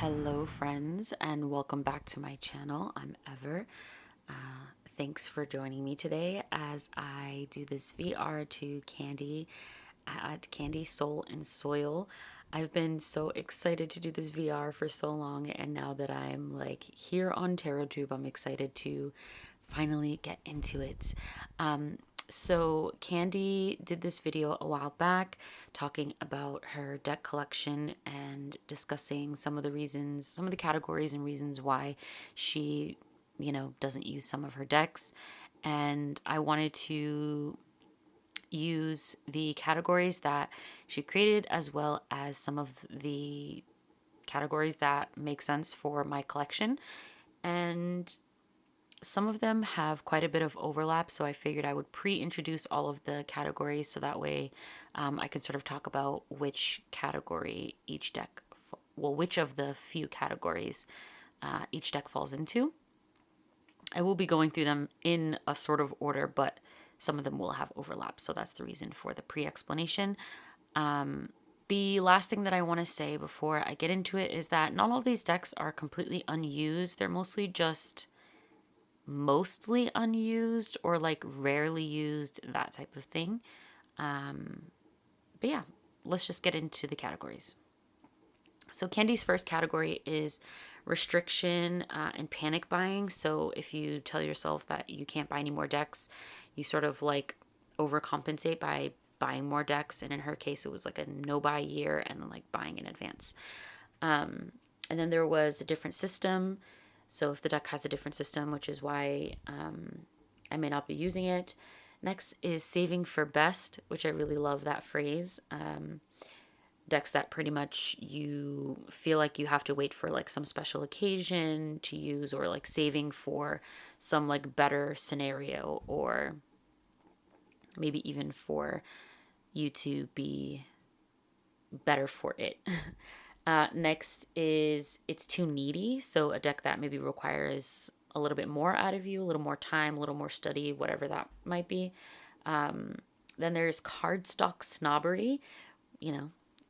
Hello friends and welcome back to my channel. I'm Ever. Thanks for joining me today as I do this VR to Candy at Candy Soul and Soil. I've been so excited to do this VR for so long, and now that I'm like here on TarotTube, I'm excited to finally get into it. So Candy did this video a while back talking about her deck collection and discussing some of the reasons, some of the categories and reasons why she, doesn't use some of her decks. And I wanted to use the categories that she created as well as some of the categories that make sense for my collection. And some of them have quite a bit of overlap, so I figured I would pre-introduce all of the categories so that way I can sort of talk about which category each deck, which of the few categories each deck falls into. I will be going through them in a sort of order, but some of them will have overlap, so that's the reason for the pre-explanation. The last thing that I want to say before I get into it is that not all these decks are completely unused. They're mostly unused or like rarely used, that type of thing. But yeah, let's just get into the categories. So Candy's first category is restriction and panic buying. So if you tell yourself that you can't buy any more decks, you sort of like overcompensate by buying more decks. And in her case, it was like a no buy year and then like buying in advance. And then there was a different system. So if the deck has a different system, which is why I may not be using it. Next is saving for best, which I really love that phrase. Decks that pretty much you feel like you have to wait for like some special occasion to use, or like saving for some like better scenario, or maybe even for you to be better for it. Next is it's too needy. So a deck that maybe requires a little bit more out of you, a little more time, a little more study, whatever that might be. Then there's cardstock snobbery.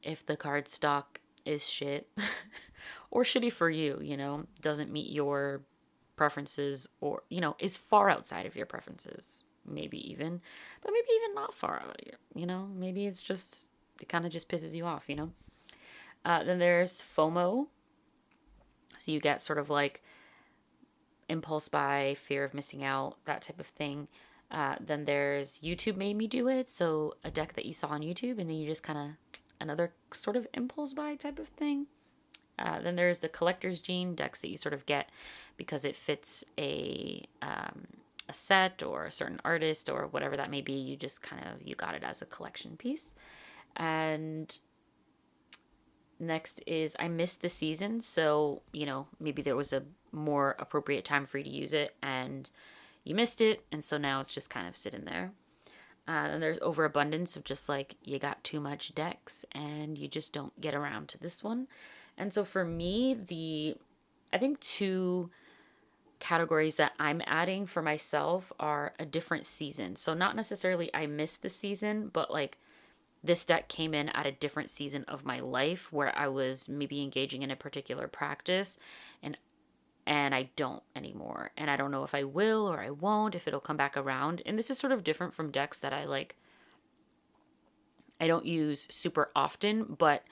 If the cardstock is shit or shitty for you, doesn't meet your preferences, or, is far outside of your preferences, maybe even, but maybe even not far out of you, maybe it kind of just pisses you off. Then there's FOMO. So you get sort of like impulse buy, fear of missing out, that type of thing. Then there's YouTube made me do it. So a deck that you saw on YouTube and then you just kind of, another sort of impulse buy type of thing. Then there's the collector's gene, decks that you sort of get because it fits a set or a certain artist or whatever that may be. You just you got it as a collection piece. And next is I missed the season. So, maybe there was a more appropriate time for you to use it and you missed it. And so now it's just kind of sitting there. And there's overabundance of just like you got too much decks and you just don't get around to this one. And so for me, I think two categories that I'm adding for myself are a different season. So not necessarily I missed the season, but like this deck came in at a different season of my life where I was maybe engaging in a particular practice and I don't anymore. And I don't know if I will or I won't, if it'll come back around. And this is sort of different from decks that I don't use super often, but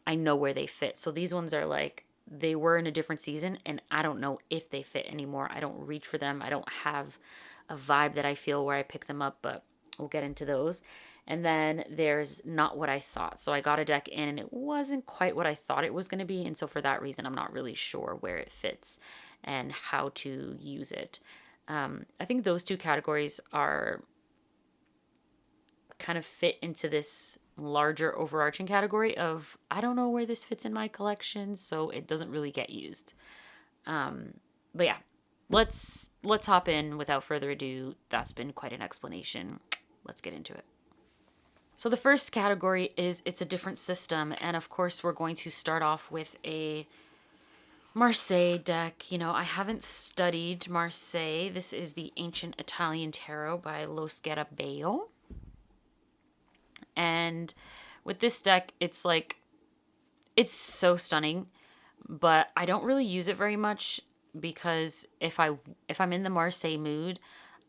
I know where they fit. So these ones are like, they were in a different season and I don't know if they fit anymore. I don't reach for them. I don't have a vibe that I feel where I pick them up, but we'll get into those. And then there's not what I thought. So I got a deck in and it wasn't quite what I thought it was going to be. And so for that reason, I'm not really sure where it fits and how to use it. I think those two categories are kind of fit into this larger overarching category of I don't know where this fits in my collection, so it doesn't really get used. But yeah, let's hop in without further ado. That's been quite an explanation. Let's get into it. So the first category is it's a different system. And of course, we're going to start off with a Marseille deck. I haven't studied Marseille. This is the Ancient Italian Tarot by Lo Scarabeo. And with this deck, it's so stunning. but I don't really use it very much because if I'm in the Marseille mood,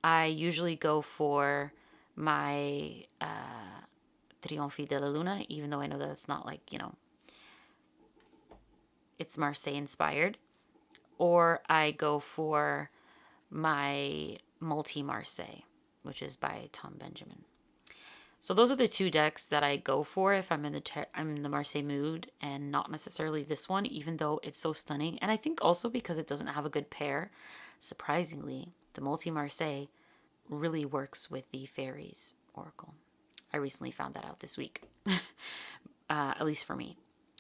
I usually go for my Trionfi de la Luna, even though I know that it's not like, it's Marseille inspired. Or I go for my Multi Marseille, which is by Tom Benjamin. So those are the two decks that I go for if I'm in the Marseille mood, and not necessarily this one, even though it's so stunning. And I think also because it doesn't have a good pair, surprisingly, the Multi Marseille really works with the Fairies Oracle. I recently found that out this week, at least for me.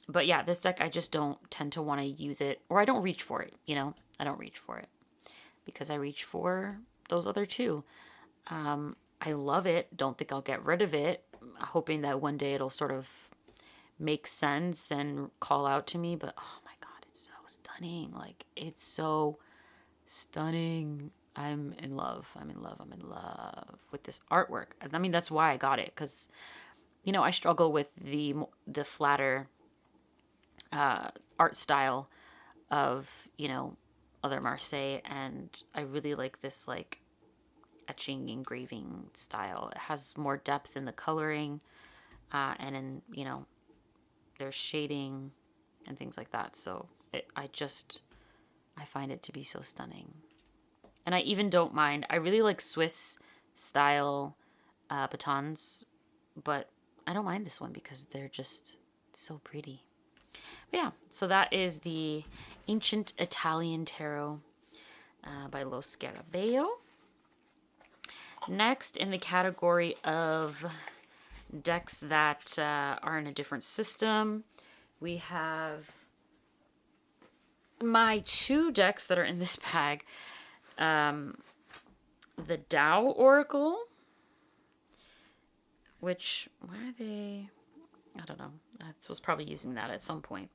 But yeah, this deck, I just don't tend to want to use it, or I don't reach for it, I don't reach for it because I reach for those other two. I love it. Don't think I'll get rid of it. Hoping that one day it'll sort of make sense and call out to me. But oh my God, it's so stunning. Like, it's so stunning. I'm in love. I'm in love with this artwork. I mean, that's why I got it. Because, I struggle with the flatter art style of, other Marseille. And I really like this, like, etching engraving style. It has more depth in the coloring and in there's shading and things like that. So I find it to be so stunning. And I even don't mind, I really like Swiss style batons, but I don't mind this one because they're just so pretty. But yeah, so that is the Ancient Italian Tarot by Lo Scarabeo. Next, in the category of decks that are in a different system, we have my two decks that are in this bag. The Tao Oracle, which, where are they? I don't know. I was probably using that at some point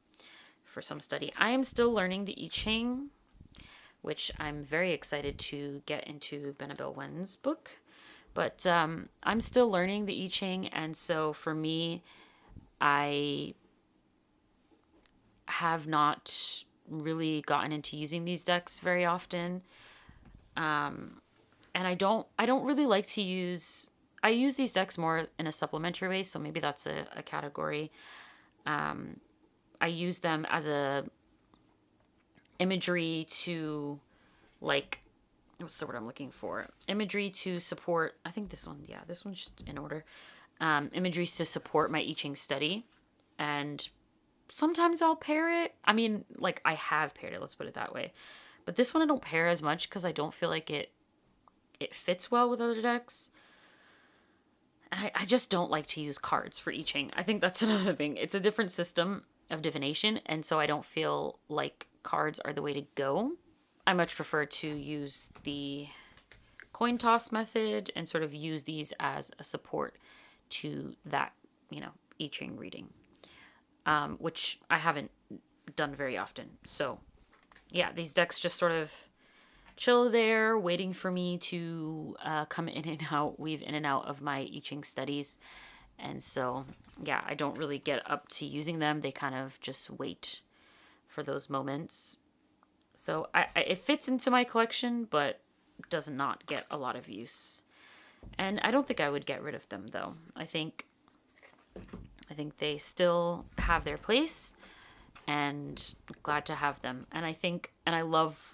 for some study. I am still learning the I-Ching, which I'm very excited to get into Benabel Wen's book. But I'm still learning the I-Ching, and so for me, I have not really gotten into using these decks very often. And I don't really like to use... I use these decks more in a supplementary way, so maybe that's a category. I use them as a imagery to, like... What's the word I'm looking for? Imagery to support... I think this one, this one's just in order. Imageries to support my I-Ching study. And sometimes I'll pair it. I mean, like, I have paired it, let's put it that way. But this one I don't pair as much because I don't feel like it fits well with other decks. And I just don't like to use cards for I-Ching. I think that's another thing. It's a different system of divination, and so I don't feel like cards are the way to go. I much prefer to use the coin toss method and sort of use these as a support to that, I-Ching reading, which I haven't done very often. So, yeah, these decks just sort of chill there, waiting for me to come in and out, weave in and out of my I-Ching studies. And so, yeah, I don't really get up to using them. They kind of just wait for those moments. So it fits into my collection, but does not get a lot of use. And I don't think I would get rid of them, though. I think they still have their place, and I'm glad to have them. And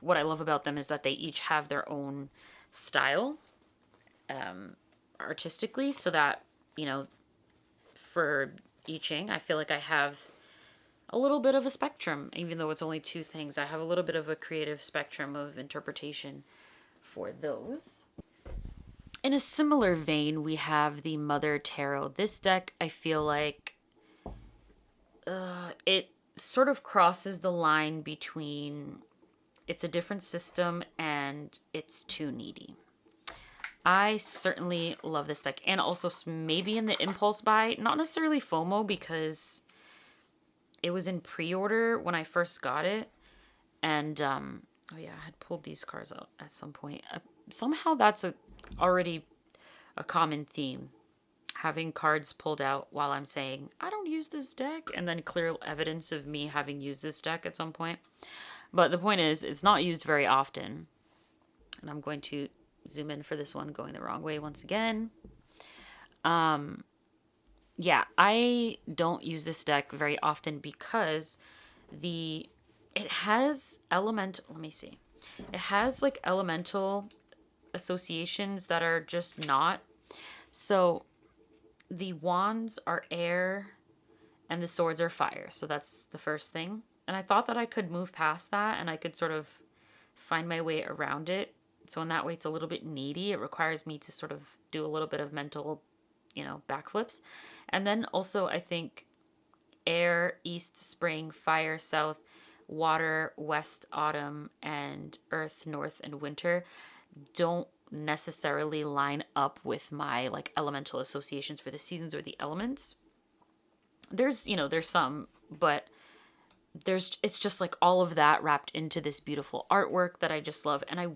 what I love about them is that they each have their own style, artistically, so that, for I-Ching, I feel like I have a little bit of a spectrum, even though it's only two things. I have a little bit of a creative spectrum of interpretation for those. In a similar vein, we have the Mother Tarot. This deck, I feel like it sort of crosses the line between it's a different system and it's too needy. I certainly love this deck, and also maybe in the impulse buy, not necessarily FOMO because it was in pre-order when I first got it, and I had pulled these cards out at some point. Somehow that's already a common theme. having cards pulled out while I'm saying, I don't use this deck, and then clear evidence of me having used this deck at some point. But the point is, it's not used very often. And I'm going to zoom in for this one going the wrong way once again. Yeah, I don't use this deck very often because it has let me see. It has like elemental associations that are just not. So the wands are air and the swords are fire. So that's the first thing. And I thought that I could move past that and I could sort of find my way around it. So in that way, it's a little bit needy. It requires me to sort of do a little bit of mental, backflips. And then also, I think air, east, spring, fire, south, water, west, autumn, and earth, north, and winter don't necessarily line up with my like elemental associations for the seasons or the elements. There's some, but it's just like all of that wrapped into this beautiful artwork that I just love. And I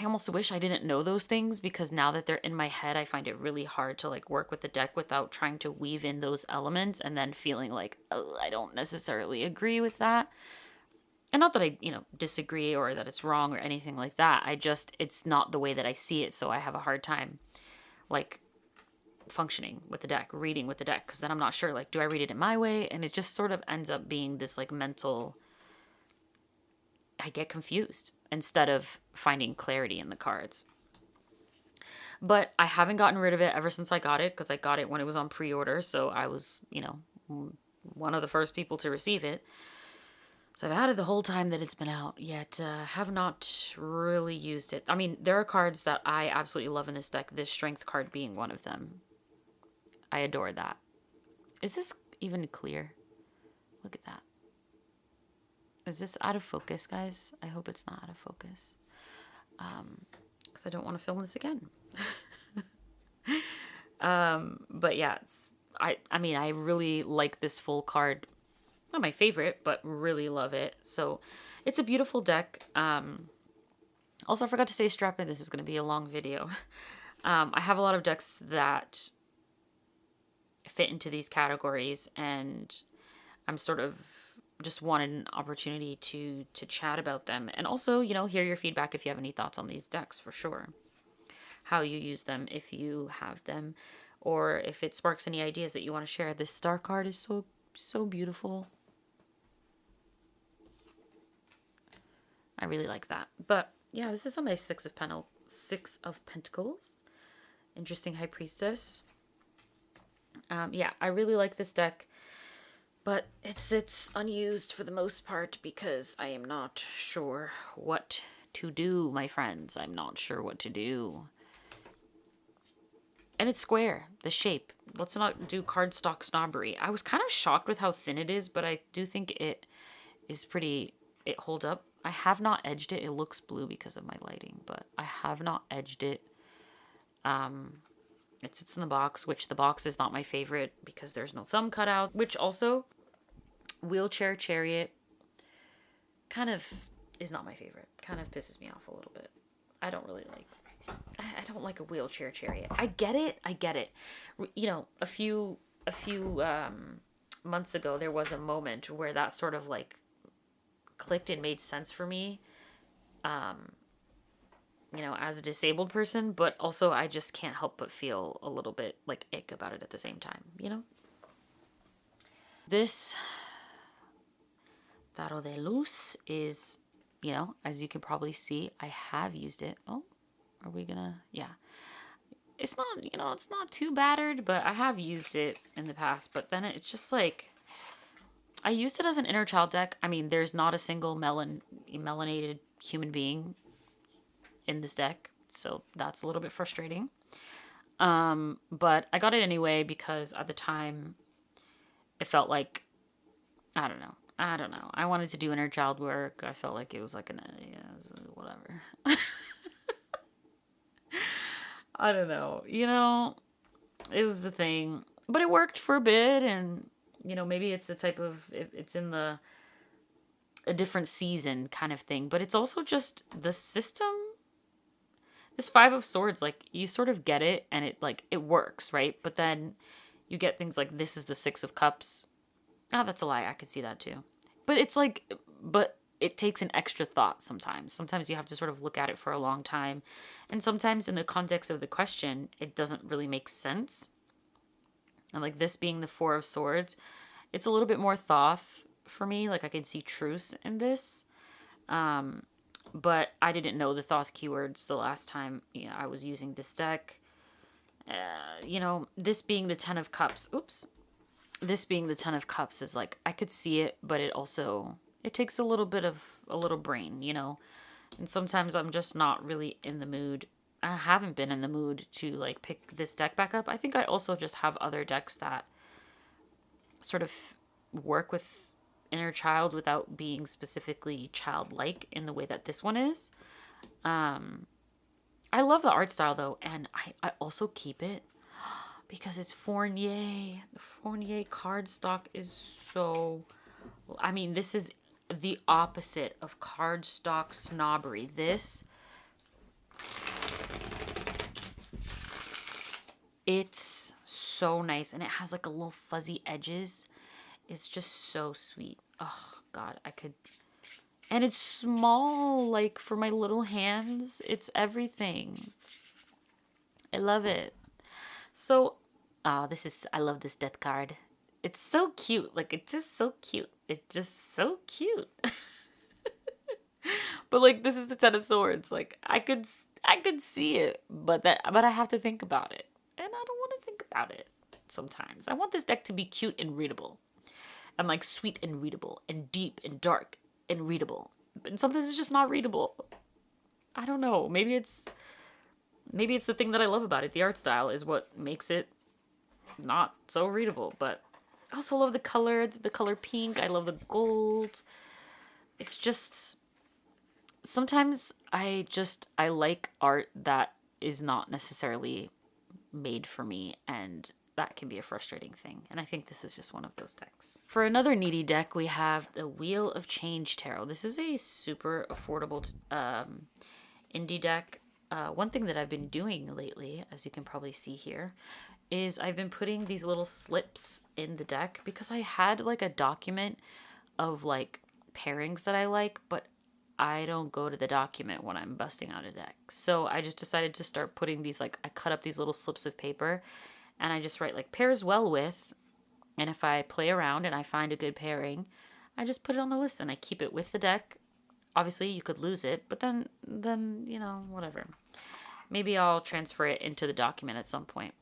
almost wish I didn't know those things, because now that they're in my head, I find it really hard to like work with the deck without trying to weave in those elements and then feeling like, oh, I don't necessarily agree with that. And not that I, disagree or that it's wrong or anything like that. It's not the way that I see it. So I have a hard time like functioning with the deck, reading with the deck, because then I'm not sure, like, do I read it in my way? And it just sort of ends up being this like mental, I get confused instead of finding clarity in the cards. But I haven't gotten rid of it ever since I got it, because I got it when it was on pre-order. So I was, one of the first people to receive it. So I've had it the whole time that it's been out, yet have not really used it. I mean, there are cards that I absolutely love in this deck, this strength card being one of them. I adore that. Is this even clear? Look at that. Is this out of focus, guys? I hope it's not out of focus. Because I don't want to film this again. But yeah, I mean, I really like this full card. Not my favorite, but really love it. So it's a beautiful deck. Also, I forgot to say, strap in. This is going to be a long video. I have a lot of decks that fit into these categories, and I'm sort of just wanted an opportunity to chat about them, and also, hear your feedback if you have any thoughts on these decks, for sure. How you use them, if you have them, or if it sparks any ideas that you want to share. This star card is so beautiful. I really like that. But yeah, this is a nice Six of Pentacles. Interesting High Priestess. Yeah, I really like this deck, but it sits unused for the most part because I am not sure what to do, my friends. I'm not sure what to do. And it's square, the shape. Let's not do cardstock snobbery. I was kind of shocked with how thin it is, but I do think it holds up. I have not edged it. It looks blue because of my lighting, but I have not edged it. It sits in the box, which the box is not my favorite because there's no thumb cutout, which also Wheelchair Chariot kind of is not my favorite. Kind of pisses me off a little bit. I don't like a Wheelchair Chariot. I get it. A few months ago, there was a moment where that sort of like clicked and made sense for me, as a disabled person, but also I just can't help but feel a little bit like ick about it at the same time, This Tarot de Luz is, as you can probably see, I have used it. Oh, are we gonna, yeah. It's not, it's not too battered, but I have used it in the past, but then it's just like, I used it as an inner child deck. I mean, there's not a single melanated human being in this deck, so that's a little bit frustrating. But I got it anyway because at the time it felt like, I don't know. I wanted to do inner child work. I felt like it was like whatever. I don't know. It was a thing, but it worked for a bit, and maybe it's a type of, it's in a different season kind of thing, but it's also just the system. this Five of Swords, like, you sort of get it, and it, like, it works, right? But then you get things like, this is the Six of Cups. Oh, that's a lie. I could see that too. But it's like, but it takes an extra thought sometimes. Sometimes you have to sort of look at it for a long time. And sometimes in the context of the question, it doesn't really make sense. And like this being the Four of Swords, it's a little bit more Thoth for me. Like I can see truce in this. But I didn't know the Thoth keywords the last time I was using this deck. This being the Ten of Cups. Oops. This being the Ten of Cups is like, I could see it, but it takes a little brain, and sometimes I'm just not really in the mood. I haven't been in the mood to like pick this deck back up. I think I also just have other decks that sort of work with inner child without being specifically childlike in the way that this one is. I love the art style though, and I also keep it because it's Fournier. The Fournier cardstock is so... I mean, this is the opposite of cardstock snobbery. It's so nice, and it has like a little fuzzy edges. It's just so sweet. Oh, God, And it's small, like, for my little hands. It's everything. I love it. So, I love this death card. It's so cute. Like, it's just so cute. It's just so cute. But, like, this is the Ten of Swords. Like, I could see it, but I have to think about it. And I don't want to think about it sometimes. I want this deck to be cute and readable. And, like, sweet and readable. And deep and dark and readable. And sometimes it's just not readable. I don't know. Maybe it's the thing that I love about it. The art style is what makes it not so readable. But I also love the color pink. I love the gold. It's just... Sometimes I like art that is not necessarily made for me, and that can be a frustrating thing. And I think this is just one of those decks. For another needy deck, we have the Wheel of Change Tarot. This is a super affordable indie deck. One thing that I've been doing lately, as you can probably see here, is I've been putting these little slips in the deck because I had like a document of like pairings that I like, but I don't go to the document when I'm busting out a deck. So I just decided to start putting these, like, I cut up these little slips of paper and I just write like pairs well with, and if I play around and I find a good pairing, I just put it on the list and I keep it with the deck. Obviously you could lose it, but then whatever. Maybe I'll transfer it into the document at some point.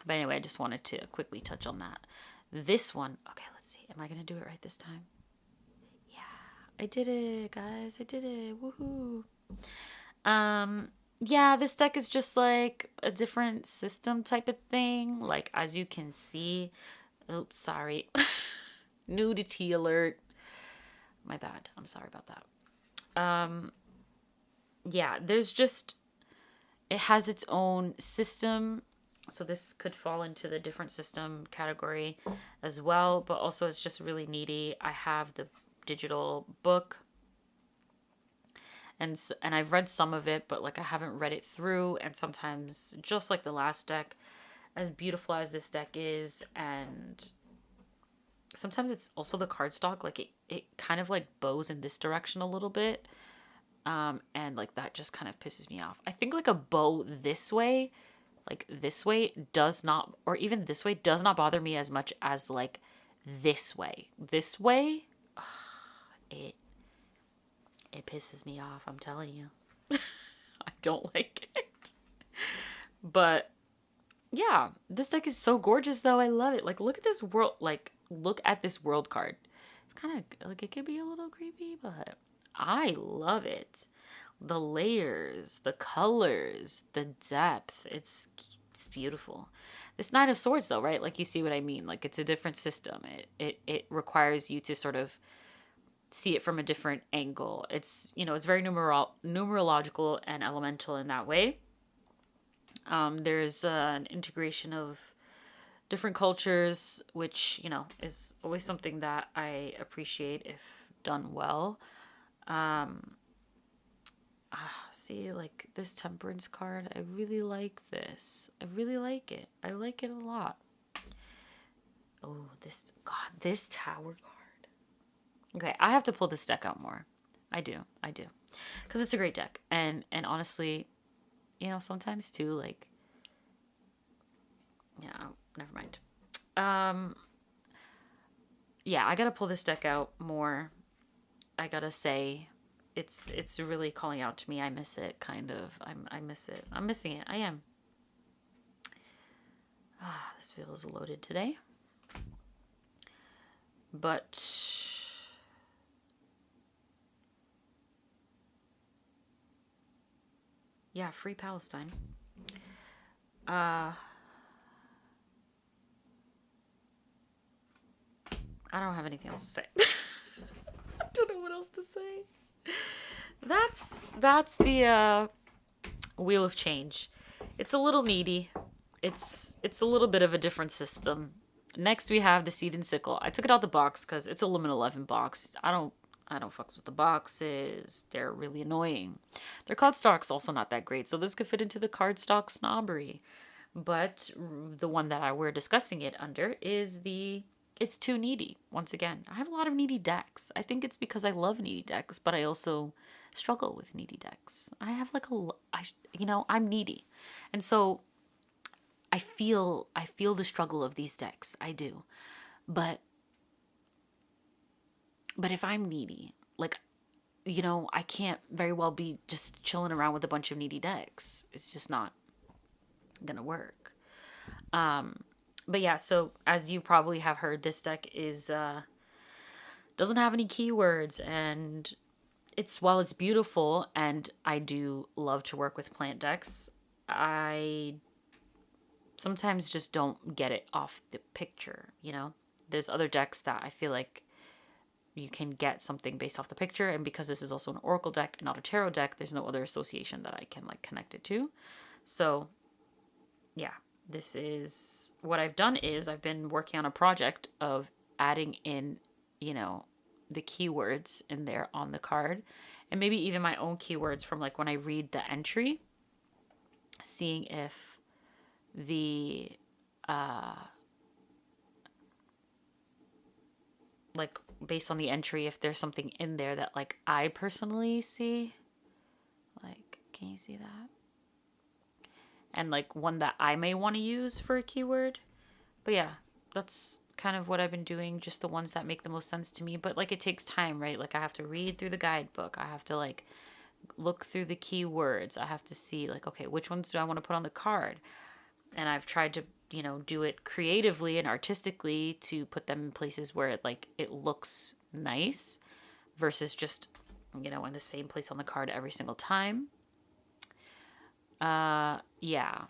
But anyway, I just wanted to quickly touch on that. This one, okay, let's see. Am I going to do it right this time? I did it, guys. I did it. Woohoo. Yeah, this deck is just like a different system type of thing. Like, as you can see. Oops, sorry. Nudity alert. My bad. I'm sorry about that. Yeah, there's just... It has its own system. So this could fall into the different system category as well. But also it's just really needy. I have the digital book, and I've read some of it, but like I haven't read it through. And sometimes, just like the last deck, as beautiful as this deck is, and sometimes it's also the cardstock, like it kind of like bows in this direction a little bit, and like that just kind of pisses me off. I think like a bow this way, like this way, does not, or even this way, does not bother me as much as like this way. This way, it pisses me off, I'm telling you. I don't like it. But yeah, this deck is so gorgeous though. I love it. Like, look at this world, like look at this world card. It's kind of like, it could be a little creepy, but I love it. The layers, the colors, the depth, it's beautiful. This Nine of Swords though, right? Like, you see what I mean? Like, it's a different system. It requires you to sort of see it from a different angle. It's, it's very numerological and elemental in that way. There's an integration of different cultures, which, is always something that I appreciate if done well. see, like this Temperance card, I really like this. I really like it. I like it a lot. Oh, this Tower card. Okay, I have to pull this deck out more. I do. Because it's a great deck. And honestly, you know, sometimes too, like, yeah, never mind. Yeah, I gotta pull this deck out more. I gotta say, it's really calling out to me. I miss it, kind of. I miss it. I'm missing it. I am. This feels loaded today. But yeah, free Palestine. I don't have anything else to say. I don't know what else to say. That's the Wheel of Change. It's a little needy. It's a little bit of a different system. Next we have the Seed and Sickle. I took it out the box because it's a limit 11 box. I don't fucks with the boxes. They're really annoying. Their card stock's also not that great, so this could fit into the card stock snobbery. But the one that we're discussing it under is it's too needy. Once again, I have a lot of needy decks. I think it's because I love needy decks, but I also struggle with needy decks. I have like I'm needy. And so I feel the struggle of these decks. I do. But if I'm needy, like, you know, I can't very well be just chilling around with a bunch of needy decks. It's just not gonna work. But yeah, so as you probably have heard, this deck is doesn't have any keywords, and while it's beautiful, and I do love to work with plant decks, I sometimes just don't get it off the picture, you know? There's other decks that I feel like you can get something based off the picture, and because this is also an Oracle deck and not a Tarot deck, there's no other association that I can like connect it to. So yeah, this is what I've done is I've been working on a project of adding in, you know, the keywords in there on the card, and maybe even my own keywords from like when I read the entry, seeing if the like based on the entry, if there's something in there that like I personally see. Like, can you see that? And like one that I may want to use for a keyword. But yeah, that's kind of what I've been doing, just the ones that make the most sense to me. But like it takes time, right? Like I have to read through the guidebook. I have to like look through the keywords. I have to see like, okay, which ones do I want to put on the card? And I've tried to, you know, do it creatively and artistically to put them in places where it looks nice versus just, you know, in the same place on the card every single time. Yeah.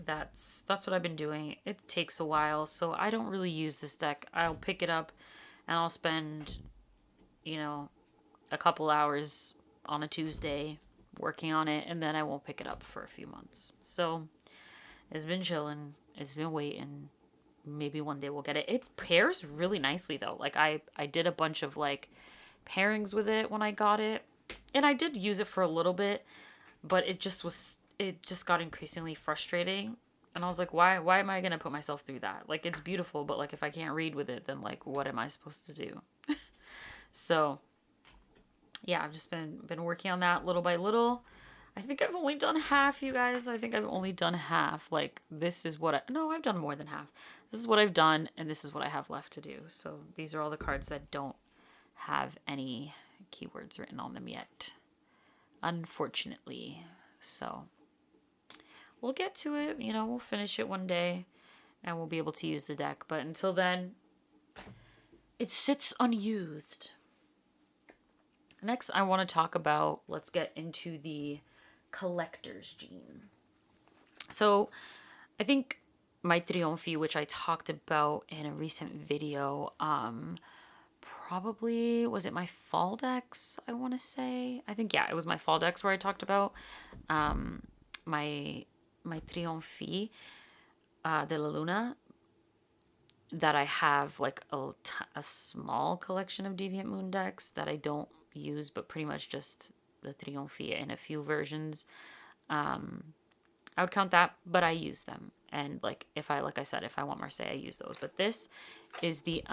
That's what I've been doing. It takes a while, so I don't really use this deck. I'll pick it up and I'll spend, you know, a couple hours on a Tuesday working on it, and then I won't pick it up for a few months. So it's been chilling. It's been waiting. Maybe one day we'll get it. It pairs really nicely though. Like I did a bunch of like pairings with it when I got it, and I did use it for a little bit, but it just got increasingly frustrating. And I was like, why am I gonna put myself through that? Like, it's beautiful, but like if I can't read with it, then like what am I supposed to do? So yeah, I've just been working on that little by little. I think I've only done half, you guys. I think I've only done half. Like, this is what I've done more than half. This is what I've done, and this is what I have left to do. So these are all the cards that don't have any keywords written on them yet, unfortunately. So we'll get to it. You know, we'll finish it one day, and we'll be able to use the deck. But until then, it sits unused. Next, I want to talk about, let's get into the collector's gene. So I think my Trionfi, which I talked about in a recent video, probably, was it my fall decks, I want to say? I think, yeah, it was my fall decks where I talked about my Trionfi de la Luna, that I have like a small collection of Deviant Moon decks that I don't use, but pretty much just the Trionfi in a few versions. I would count that, but I use them. And like I said, if I want Marseille, I use those. But this is the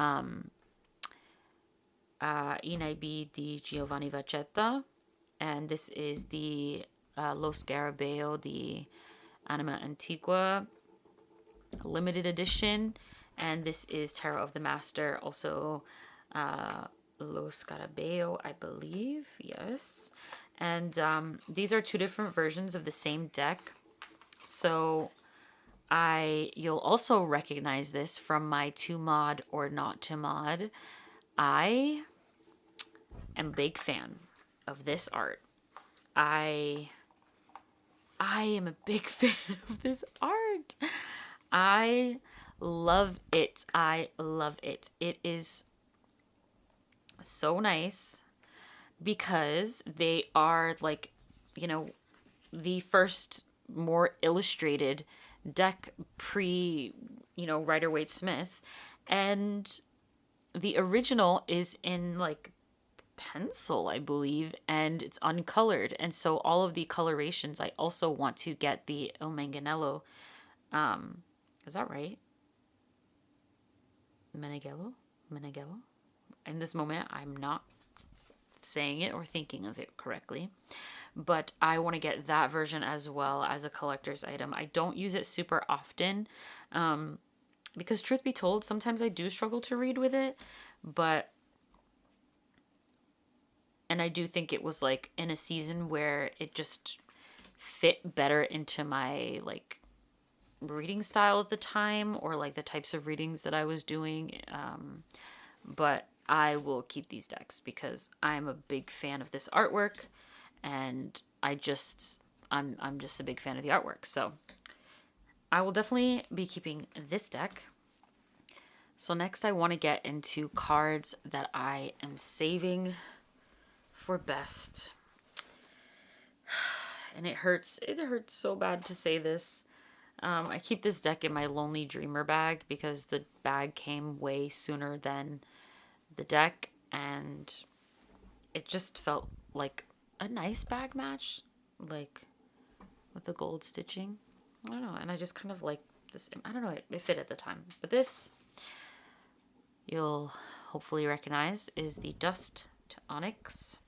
I-Naibi di Giovanni Vacchetta, and this is the Lo Scarabeo di Anima Antiqua limited edition, and this is Tarot of the Master, also Lo Scarabeo, I believe, yes. And these are two different versions of the same deck, so you'll also recognize this from my to mod or not to mod. I am a big fan of this art. I am a big fan of this art. I love it. I love it. It is so nice because they are like, the first more illustrated deck pre, Rider-Waite-Smith. And the original is in like pencil, I believe, and it's uncolored. And so all of the colorations, I also want to get the Il Manganello. Is that right? Meneghello? In this moment, I'm not saying it or thinking of it correctly. But I want to get that version as well as a collector's item. I don't use it super often. Because truth be told, sometimes I do struggle to read with it. And I do think it was like in a season where it just fit better into my like reading style at the time, or like the types of readings that I was doing. But I will keep these decks because I'm a big fan of this artwork, and I'm just a big fan of the artwork. So I will definitely be keeping this deck. So next I want to get into cards that I am saving for best. And it hurts so bad to say this. I keep this deck in my Lonely Dreamer bag because the bag came way sooner than the deck, and it just felt like a nice bag match, like with the gold stitching. I don't know, and I just kind of like this. I don't know, it fit at the time. But this, you'll hopefully recognize, is the Dust to Onyx.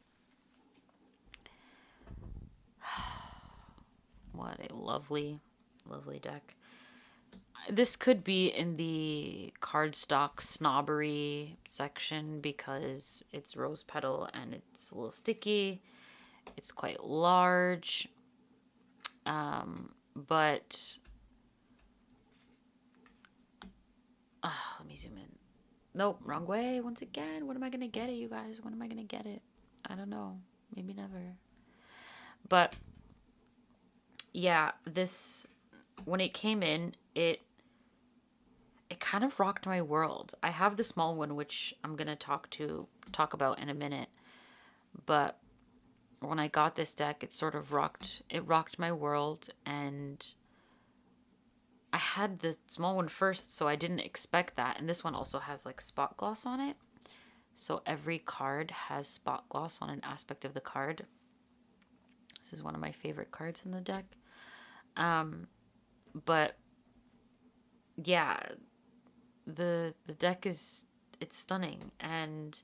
What a lovely, lovely deck. This could be in the cardstock snobbery section because it's rose petal and it's a little sticky. It's quite large. But let me zoom in. Nope, wrong way once again. When am I going to get it, you guys? When am I going to get it? I don't know. Maybe never. But yeah, this, when it came in, it kind of rocked my world. I have the small one, which I'm going to talk about in a minute. But when I got this deck, it sort of rocked my world, and I had the small one first, so I didn't expect that. And this one also has like spot gloss on it. So every card has spot gloss on an aspect of the card. This is one of my favorite cards in the deck. But yeah, the deck it's stunning, and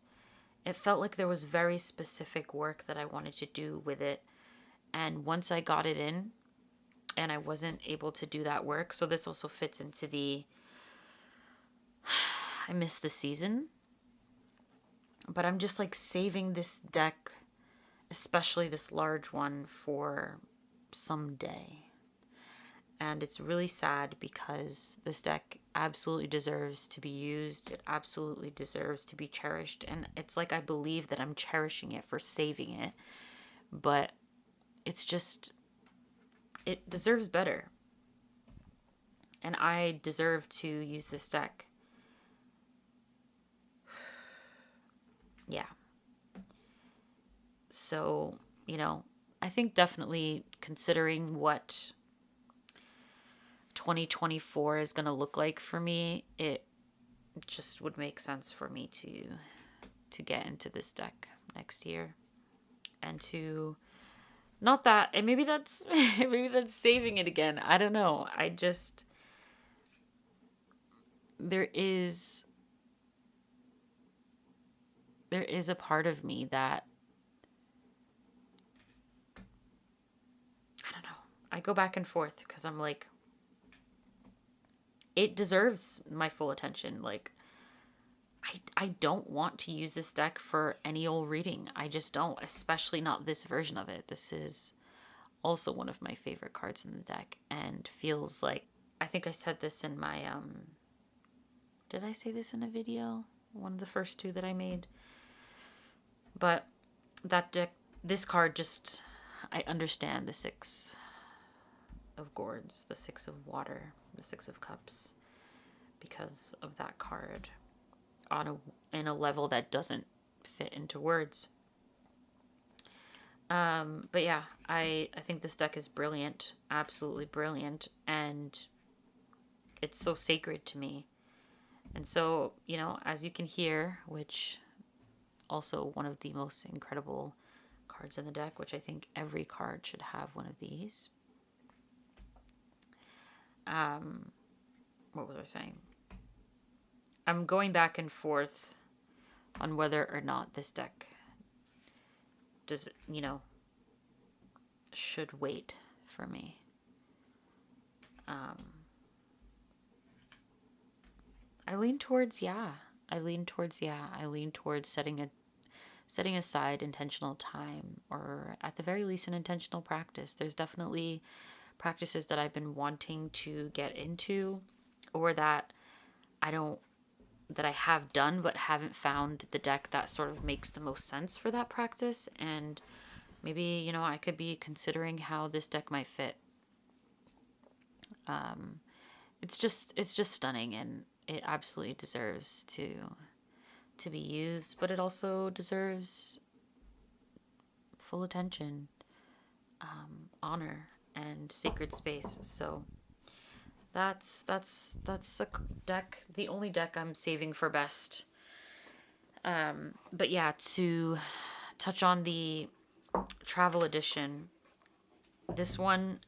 it felt like there was very specific work that I wanted to do with it. And once I got it in, and I wasn't able to do that work, so this also fits into the I miss the season. But I'm just like saving this deck, especially this large one, for someday. And it's really sad because this deck absolutely deserves to be used. It absolutely deserves to be cherished. And it's like I believe that I'm cherishing it for saving it. But it's just, it deserves better. And I deserve to use this deck. Yeah. So, I think definitely considering what 2024 is going to look like for me, it just would make sense for me to get into this deck next year. And to, not that, and maybe that's, maybe that's saving it again. I don't know. I just, there is a part of me that, I don't know. I go back and forth because I'm like, it deserves my full attention. Like, I don't want to use this deck for any old reading. I just don't, especially not this version of it. This is also one of my favorite cards in the deck and feels like, I think I said this in my, did I say this in a video? One of the first two that I made. But that deck, this card just, I understand the 6 of Gourds, the 6 of Water, the 6 of Cups, because of that card in a level that doesn't fit into words. But yeah, I think this deck is brilliant, absolutely brilliant, and it's so sacred to me. And so, you know, as you can hear, which also one of the most incredible cards in the deck, which I think every card should have one of these. What was I saying? I'm going back and forth on whether or not this deck does, you know, should wait for me. I lean towards yeah. I lean towards setting aside intentional time, or at the very least an intentional practice. There's definitely practices that I've been wanting to get into, or that I have done but haven't found the deck that sort of makes the most sense for that practice. And maybe, you know, I could be considering how this deck might fit. It's just stunning, and it absolutely deserves to be used, but it also deserves full attention, honor, and sacred space. So that's a deck, the only deck I'm saving for best. But yeah, to touch on the travel edition, this one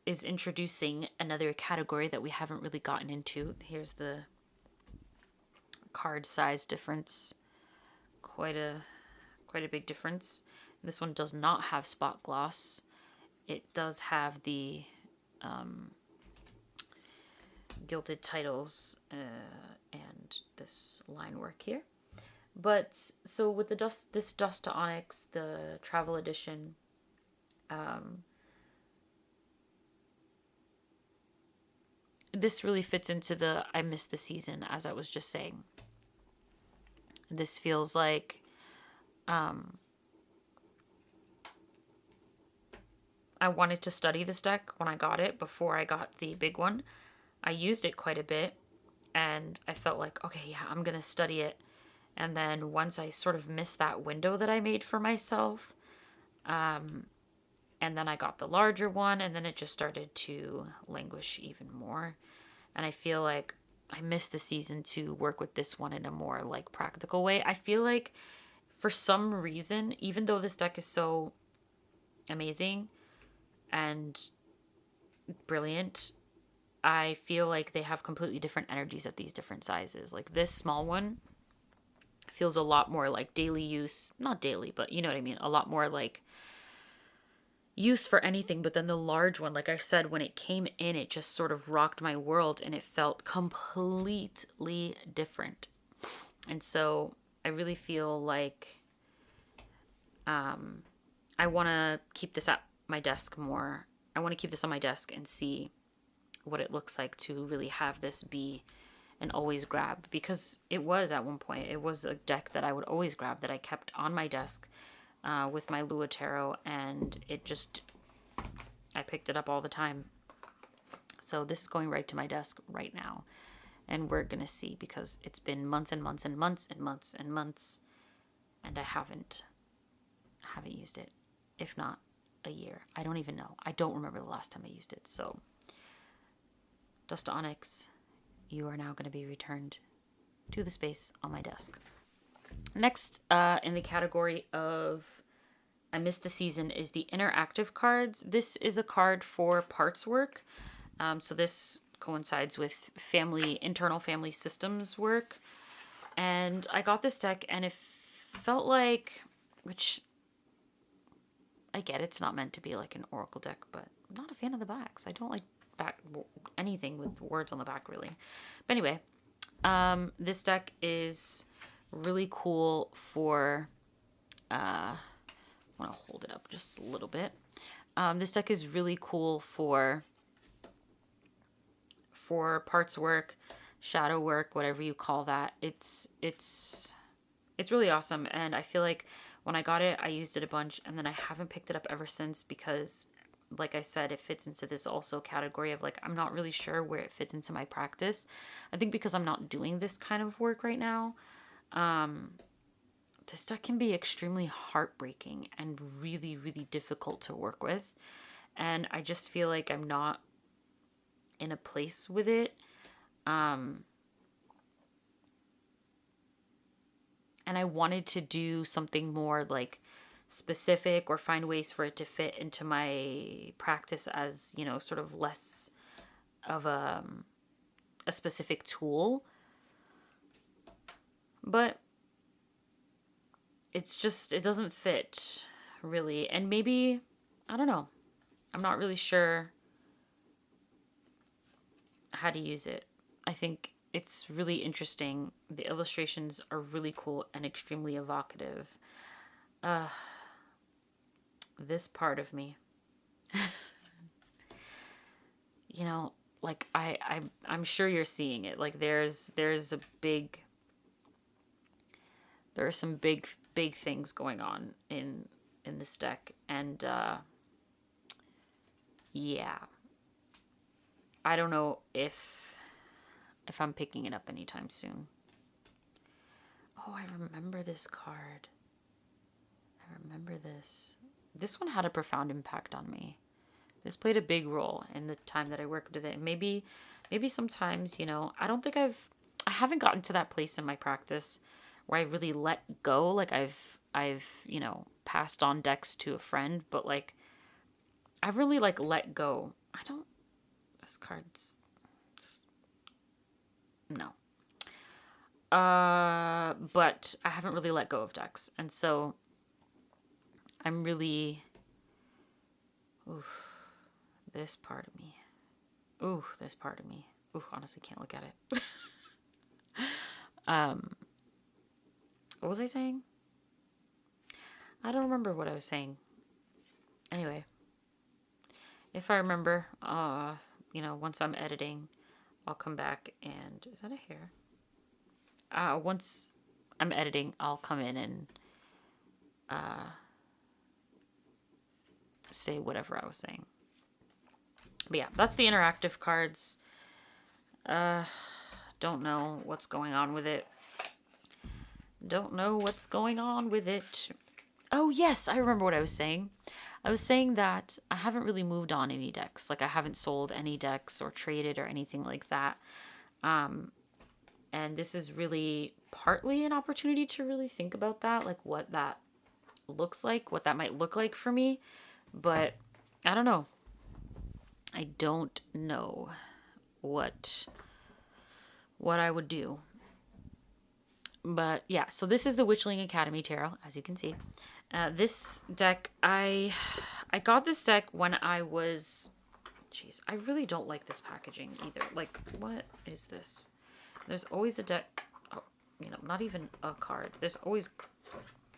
is introducing another category that we haven't really gotten into. Here's the card size difference. Quite a big difference. This one does not have spot gloss. It does have the gilded titles and this line work here. But so with this Dust to Onyx, the travel edition, this really fits into the I miss the season, as I was just saying. This feels like I wanted to study this deck when I got it, before I got the big one. I used it quite a bit, and I felt like, okay, yeah, I'm going to study it. And then once I sort of missed that window that I made for myself, and then I got the larger one, and then it just started to languish even more. And I feel like I missed the season to work with this one in a more like practical way. I feel like for some reason, even though this deck is so amazing and brilliant, I feel like they have completely different energies at these different sizes. Like this small one feels a lot more like daily use, not daily, but you know what I mean, a lot more like use for anything. But then the large one, like I said, when it came in, it just sort of rocked my world, and it felt completely different. And so I really feel like I want to keep this at my desk more. I want to keep this on my desk and see what it looks like to really have this be an always grab, because it was at one point, it was a deck that I would always grab, that I kept on my desk with my Lua Tarot, and it just, I picked it up all the time. So this is going right to my desk right now, and we're gonna see, because it's been months and months and months and months and months, and I haven't used it, if not a year. I don't even know. I don't remember the last time I used it. So Dust to Onyx, you are now going to be returned to the space on my desk. Next, in the category of I missed the season is the interactive cards. This is a card for parts work. So this coincides with internal family systems work. And I got this deck and it felt like, which I get it's not meant to be like an Oracle deck, but I'm not a fan of the backs. I don't like anything with words on the back really. But anyway, this deck is really cool for, I want to hold it up just a little bit. This deck is really cool for parts work, shadow work, whatever you call that. It's really awesome, and I feel like when I got it, I used it a bunch, and then I haven't picked it up ever since because, like I said, it fits into this also category of like, I'm not really sure where it fits into my practice. I think because I'm not doing this kind of work right now, this deck can be extremely heartbreaking and really, really difficult to work with. And I just feel like I'm not in a place with it. And I wanted to do something more like specific or find ways for it to fit into my practice as, you know, sort of less of a specific tool. But it's just, it doesn't fit really. And maybe, I don't know. I'm not really sure how to use it. I think it's really interesting. The illustrations are really cool and extremely evocative. This part of me, you know, like I'm sure you're seeing it. Like there are some big things going on in this deck, and yeah, I don't know if I'm picking it up anytime soon. Oh, I remember this card. I remember this. This one had a profound impact on me. This played a big role in the time that I worked with it. Maybe sometimes, you know, I haven't gotten to that place in my practice where I really let go. Like I've, you know, passed on decks to a friend, but like I've really like let go. This card's, no. But I haven't really let go of decks. And so I'm really, this part of me. Honestly can't look at it. What was I saying? I don't remember what I was saying. Anyway, if I remember, you know, once I'm editing, I'll come back and, is that a hair? Once I'm editing, I'll come in and, say whatever I was saying. But yeah, that's the interactive cards. Don't know what's going on with it. Oh, yes, I remember what I was saying. I was saying that I haven't really moved on any decks. Like, I haven't sold any decks or traded or anything like that. And this is really partly an opportunity to really think about that, like what that looks like, what that might look like for me. But I don't know. I don't know what I would do. But yeah, so this is the Witchling Academy Tarot, as you can see. This deck, I got this deck when I was, I really don't like this packaging either. Like, what is this? There's always a deck, you know, not even a card. There's always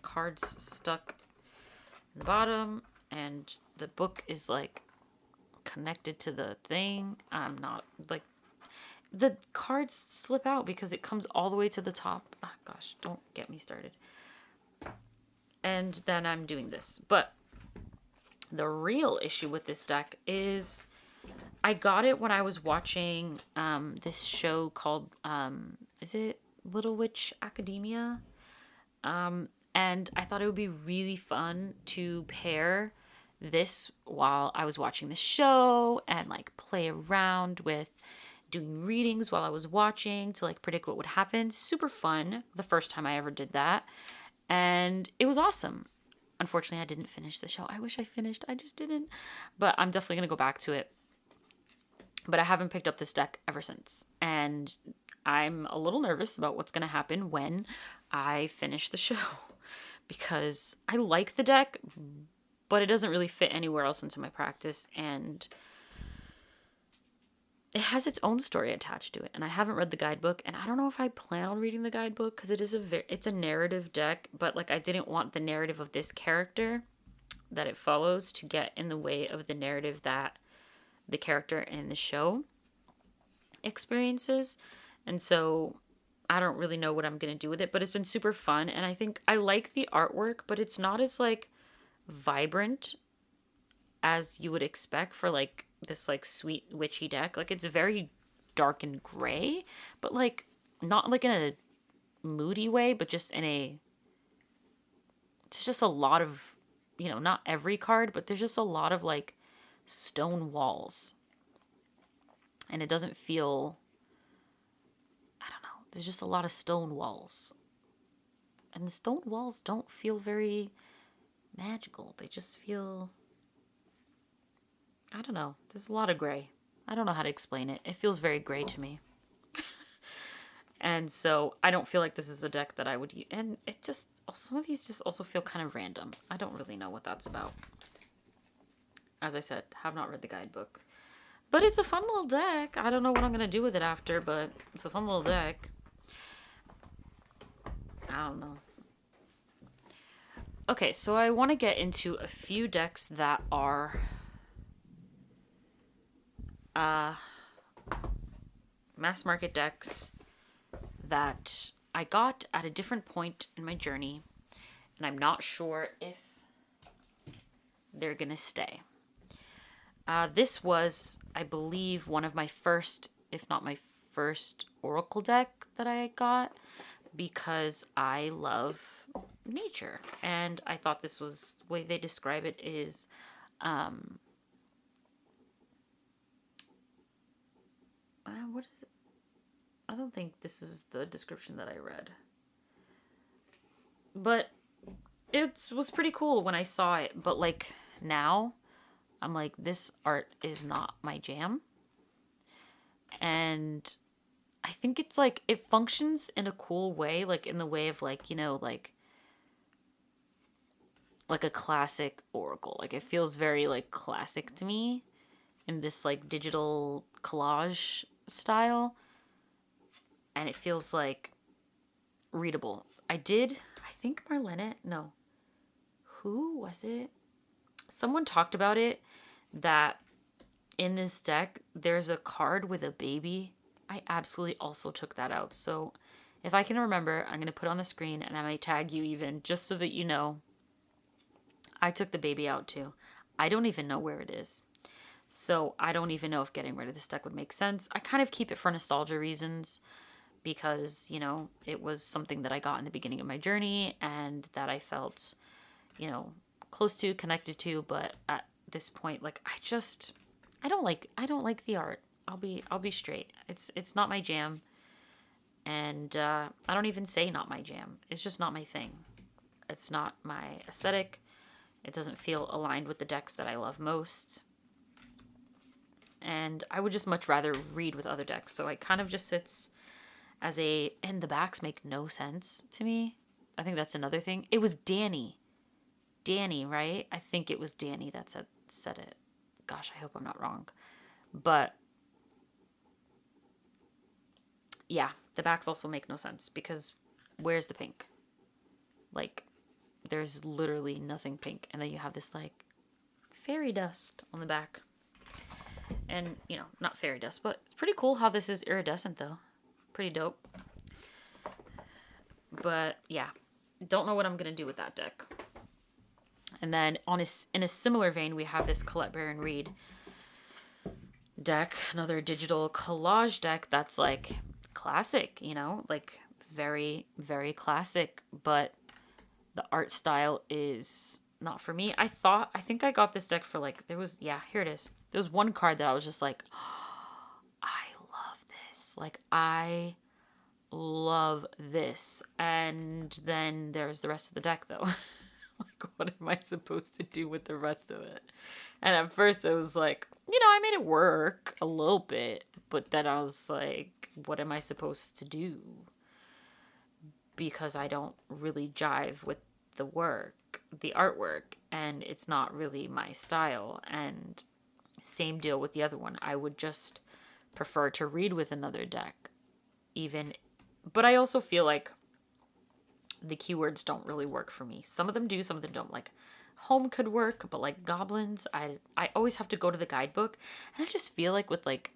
cards stuck in the bottom, and the book is like connected to the thing. I'm not like, the cards slip out because it comes all the way to the top. Oh, gosh, don't get me started. And then I'm doing this. But the real issue with this deck is I got it when I was watching this show called, is it Little Witch Academia? And I thought it would be really fun to pair this while I was watching the show and like play around with doing readings while I was watching to like predict what would happen. Super fun. The first time I ever did that. And it was awesome. Unfortunately, I didn't finish the show. I wish I finished. I just didn't. But I'm definitely going to go back to it. But I haven't picked up this deck ever since. And I'm a little nervous about what's going to happen when I finish the show. Because I like the deck, but it doesn't really fit anywhere else into my practice. And it has its own story attached to it. And I haven't read the guidebook. And I don't know if I plan on reading the guidebook because it's a narrative deck. But like I didn't want the narrative of this character that it follows to get in the way of the narrative that the character in the show experiences. And so I don't really know what I'm going to do with it. But it's been super fun. And I think I like the artwork. But it's not as like vibrant as you would expect for like this like sweet witchy deck. Like it's very dark and gray, but like not like in a moody way, but just in a, it's just a lot of, you know, not every card, but there's just a lot of like stone walls. And it doesn't feel, I don't know, there's just a lot of stone walls. And the stone walls don't feel very magical. They just feel, I don't know. There's a lot of gray. I don't know how to explain it. It feels very gray to me. And so I don't feel like this is a deck that I would use. And it just, some of these just also feel kind of random. I don't really know what that's about. As I said, have not read the guidebook. But it's a fun little deck. I don't know what I'm going to do with it after, but it's a fun little deck. I don't know. Okay, so I want to get into a few decks that are mass market decks that I got at a different point in my journey, and I'm not sure if they're gonna stay. This was, I believe, one of my first, if not my first, Oracle deck that I got because I love nature, and I thought this was, the way they describe it is what is it? I don't think this is the description that I read. But it was pretty cool when I saw it. But like now, I'm like, this art is not my jam. And I think it's like, it functions in a cool way. Like in the way of like, you know, like a classic Oracle. Like it feels very like classic to me in this like digital collage style, and it feels like readable. I think Marlena, no, who was it? Someone talked about it, that in this deck there's a card with a baby. I absolutely also took that out. So if I can remember, I'm going to put it on the screen and I might tag you even just so that you know I took the baby out too. I don't even know where it is. So I don't even know if getting rid of this deck would make sense. I kind of keep it for nostalgia reasons because, you know, it was something that I got in the beginning of my journey and that I felt, you know, close to, connected to. But at this point, like, I don't like the art. I'll be straight. It's not my jam. And I don't even say not my jam. It's just not my thing. It's not my aesthetic. It doesn't feel aligned with the decks that I love most. And I would just much rather read with other decks. So it kind of just sits as a... And the backs make no sense to me. I think that's another thing. It was Danny. Danny, right? I think it was Danny that said it. Gosh, I hope I'm not wrong. But... yeah, the backs also make no sense. Because where's the pink? Like, there's literally nothing pink. And then you have this, like, fairy dust on the back. And, you know, not fairy dust, but it's pretty cool how this is iridescent, though. Pretty dope. But, yeah. Don't know what I'm going to do with that deck. And then, in a similar vein, we have this Colette Baron Reed deck. Another digital collage deck that's, like, classic, you know? Like, very, very classic. But the art style is not for me. I think I got this deck for, like, here it is. There was one card that I was just like, oh, I love Like, I love this. And then there's the rest of the deck, though. Like, what am I supposed to do with the rest of it? And at first it was like, I made it work a little bit, but then I was like, what am I supposed to do? Because I don't really jive with the artwork, and it's not really my style. And same deal with the other one. I would just prefer to read with another deck, but I also feel like the keywords don't really work for me. Some of them do, some of them don't. Like, home could work, but like goblins, I always have to go to the guidebook, and I just feel like with like,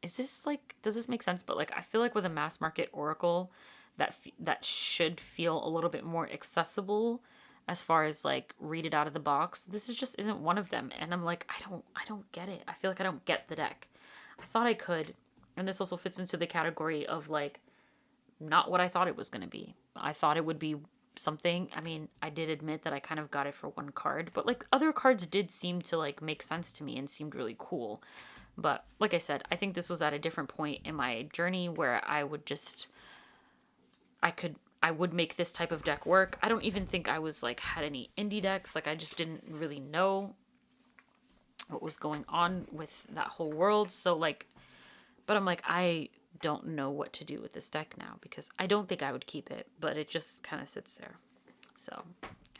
does this make sense? But like, I feel like with a mass market oracle, that should feel a little bit more accessible as far as like read it out of the box. This just isn't one of them, and I'm like, I don't get it. I feel like I don't get the deck. I thought I could, and this also fits into the category of like, not what I thought it was going to be. I thought it would be something. I mean, I did admit that I kind of got it for one card, but like other cards did seem to like make sense to me and seemed really cool. But like I said, I think this was at a different point in my journey where I would make this type of deck work. I don't even think I was like had any indie decks. Like, I just didn't really know what was going on with that whole world. So like, but I'm like, I don't know what to do with this deck now, because I don't think I would keep it, but it just kind of sits there. So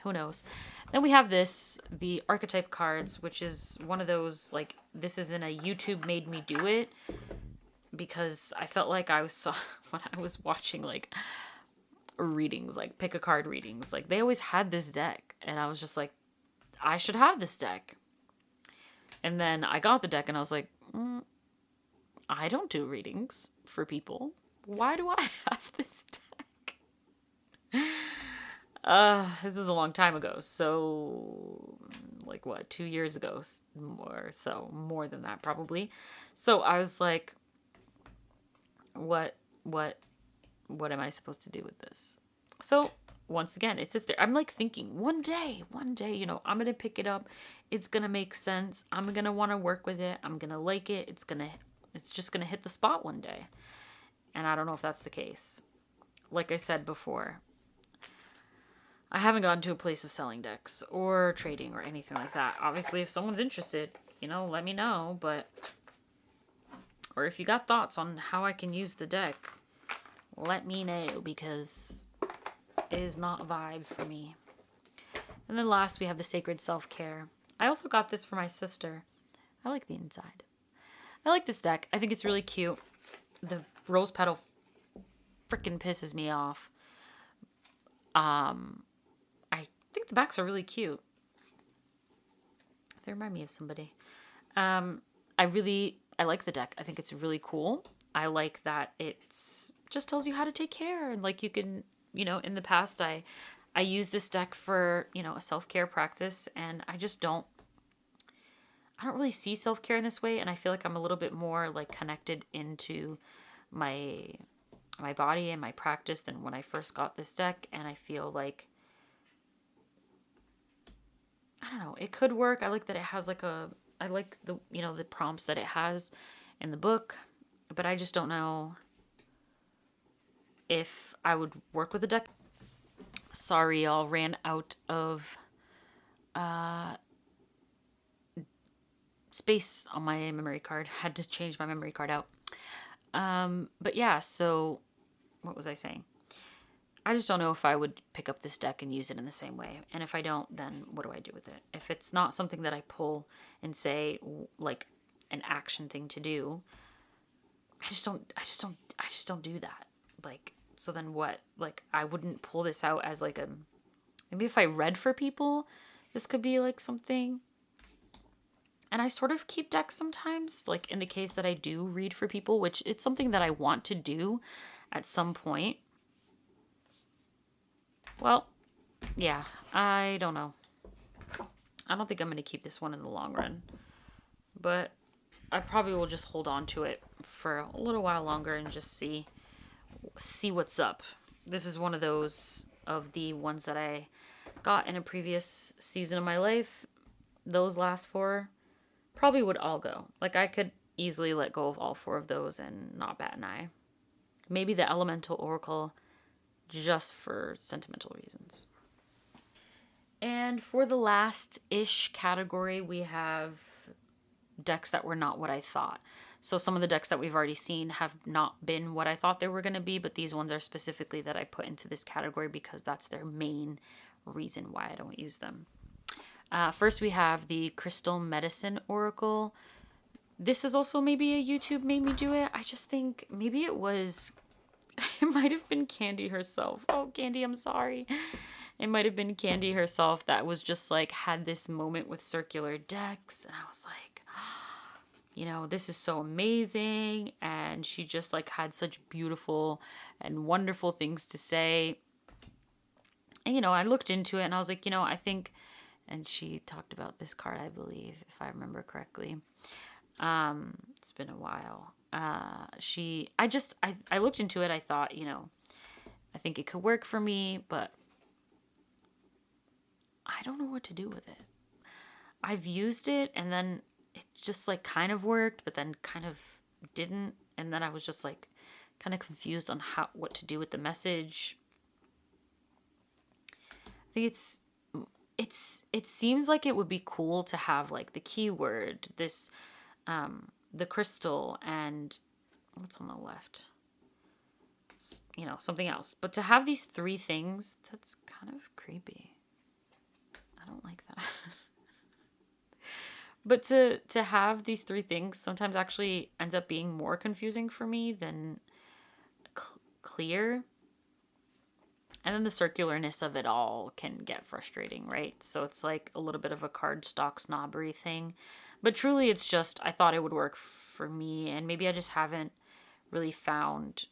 who knows? Then we have the Archetype Cards, which is one of those, like, this is in a YouTube made me do it, because I felt like when I was watching like readings, like pick a card readings, like they always had this deck, and I was just like, I should have this deck. And then I got the deck and I was like, I don't do readings for people. Why do I have this deck? This is a long time ago. So, like, what, 2 years ago? More than that, probably. So I was like, what am I supposed to do with this? So once again, it's just there. I'm like thinking one day, I'm going to pick it up. It's going to make sense. I'm going to want to work with it. I'm going to like it. It's just going to hit the spot one day. And I don't know if that's the case. Like I said before, I haven't gotten to a place of selling decks or trading or anything like that. Obviously, if someone's interested, let me know. Or if you got thoughts on how I can use the deck, let me know, because it is not a vibe for me. And then last, we have the Sacred Self-Care. I also got this for my sister. I like the inside. I like this deck. I think it's really cute. The rose petal freaking pisses me off. I think the backs are really cute. They remind me of somebody. I like the deck. I think it's really cool. I like that it's just tells you how to take care, and like you can, in the past I used this deck for, a self-care practice, and I don't really see self-care in this way, and I feel like I'm a little bit more like connected into my body and my practice than when I first got this deck. And I feel like, I don't know, it could work. I like that it has I like the, the prompts that it has in the book, but I just don't know if I would work with the deck. Sorry, y'all, ran out of space on my memory card. Had to change my memory card out. But yeah, so what was I saying? I just don't know if I would pick up this deck and use it in the same way. And if I don't, then what do I do with it? If it's not something that I pull and say, like, an action thing to do, I just don't do that. Like, so then what? Like, I wouldn't pull this out as like maybe if I read for people, this could be like something. And I sort of keep decks sometimes, like in the case that I do read for people, which it's something that I want to do at some point. Well, yeah, I don't know. I don't think I'm going to keep this one in the long run. But I probably will just hold on to it for a little while longer and just see what's up. This is one of those of the ones that I got in a previous season of my life. Those last four probably would all go. Like, I could easily let go of all 4 of those and not bat an eye. Maybe the Elemental Oracle just for sentimental reasons. And for the last-ish category, we have decks that were not what I thought. So some of the decks that we've already seen have not been what I thought they were going to be, but these ones are specifically that I put into this category because that's their main reason why I don't use them. First, we have the Crystal Medicine Oracle. This is also maybe a YouTube made me do it. I just think maybe it might have been Candy herself. Oh, Candy, I'm sorry. It might have been Candy herself that was just like, had this moment with circular decks. And I was like, you know, this is so amazing. And she just like had such beautiful and wonderful things to say. And, you know, I looked into it and I was like, you know, I think, and she talked about this card, I believe, if I remember correctly. It's been a while. I looked into it. I thought, you know, I think it could work for me, but I don't know what to do with it. I've used it and then it just like kind of worked, but then kind of didn't. And then I was just like kind of confused on what to do with the message. I think it seems like it would be cool to have like the keyword, this, the crystal, and what's on the left? You know, something else. But to have these 3 things, that's kind of creepy. I don't like that. But to have these 3 things sometimes actually ends up being more confusing for me than clear. And then the circularness of it all can get frustrating, right? So it's like a little bit of a cardstock snobbery thing. But truly, it's just, I thought it would work for me. And maybe I just haven't really found,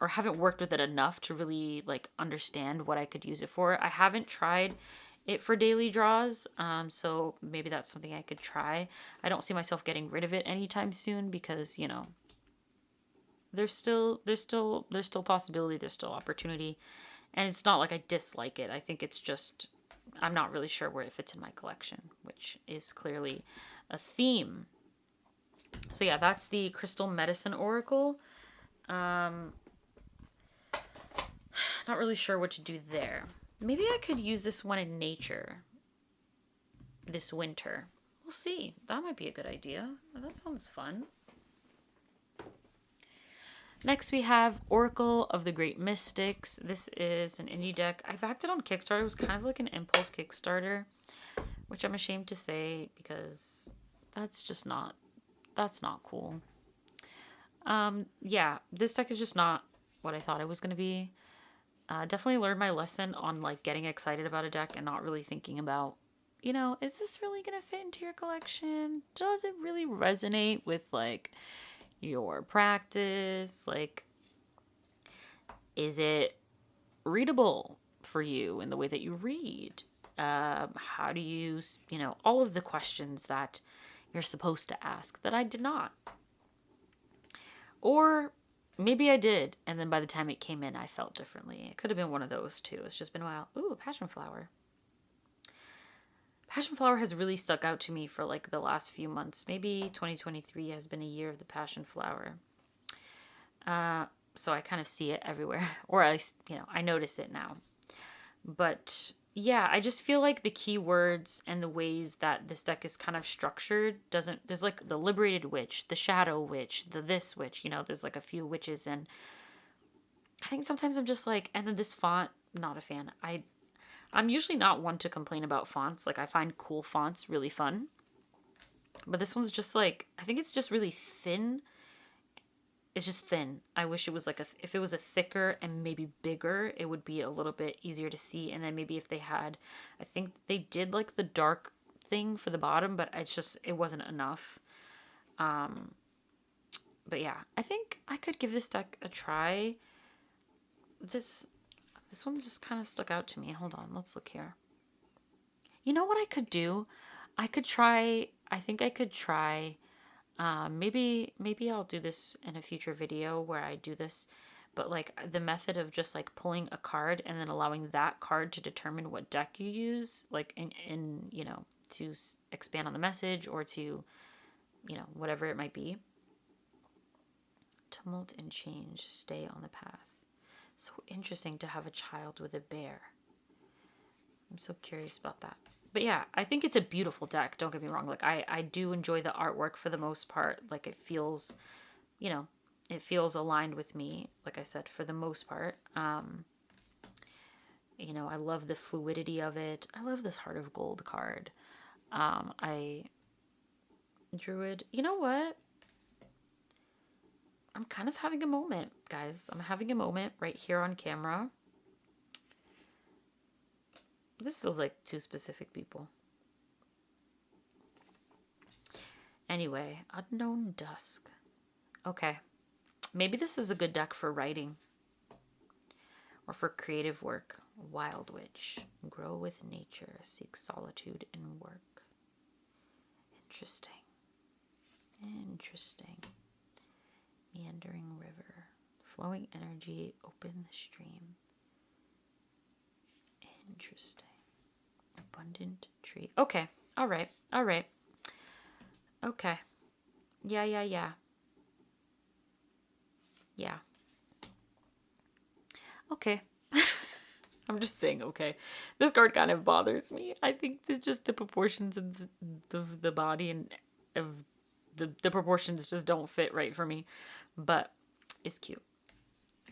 or haven't worked with it enough to really like understand what I could use it for. I haven't tried it for daily draws. So maybe that's something I could try. I don't see myself getting rid of it anytime soon because, you know, there's still possibility, there's still opportunity. And it's not like I dislike it. I think it's just, I'm not really sure where it fits in my collection, which is clearly a theme. So yeah, that's the Crystal Medicine Oracle. Not really sure what to do there. Maybe I could use this one in nature this winter. We'll see. That might be a good idea. That sounds fun. Next, we have Oracle of the Great Mystics. This is an indie deck. I backed it on Kickstarter. It was kind of like an impulse Kickstarter, which I'm ashamed to say because that's not cool. Yeah, this deck is just not what I thought it was going to be. Definitely learned my lesson on like getting excited about a deck and not really thinking about, you know, is this really going to fit into your collection? Does it really resonate with like your practice? Like, is it readable for you in the way that you read? How do you, you know, all of the questions that you're supposed to ask that I did not. Or maybe I did, and then by the time it came in, I felt differently. It could have been one of those too. It's just been a while. Ooh, passion flower. Passion flower has really stuck out to me for like the last few months. Maybe 2023 has been a year of the passion flower. So I kind of see it everywhere, or at least, you know, I notice it now. But yeah, I just feel like the keywords and the ways that this deck is kind of structured there's like the Liberated Witch, the Shadow Witch, the this witch, you know, there's like a few witches, and I think sometimes I'm just like, and then this font, not a fan. I'm usually not one to complain about fonts. Like, I find cool fonts really fun. But this one's just like, I think it's just really thin. It's just thin. I wish it was like if it was a thicker and maybe bigger, it would be a little bit easier to see. And then maybe if they had, I think they did like the dark thing for the bottom, but it wasn't enough. But yeah, I think I could give this deck a try. This one just kind of stuck out to me. Hold on, let's look here. You know what I could do? I think I could try, maybe I'll do this in a future video where I do this, but like the method of just like pulling a card and then allowing that card to determine what deck you use, like in you know, to expand on the message or to, you know, whatever it might be. Tumult and change, stay on the path. So interesting to have a child with a bear. I'm so curious about that. But yeah, I think it's a beautiful deck. Don't get me wrong. Like I do enjoy the artwork for the most part. Like it feels, you know, it feels aligned with me. Like I said, for the most part. You know, I love the fluidity of it. I love this Heart of Gold card. Druid. You know what? I'm kind of having a moment, guys. I'm having a moment right here on camera. This feels like two specific people. Anyway, Unknown Dusk. Okay. Maybe this is a good deck for writing. Or for creative work. Wild Witch. Grow with nature. Seek solitude in work. Interesting. Interesting. Meandering river. Flowing energy. Open the stream. Interesting. Abundant tree. Okay. All right. All right. Okay. Yeah. Yeah. Okay. I'm just saying okay. This card kind of bothers me. I think it's just the proportions of the body and of the proportions just don't fit right for me. But it's cute.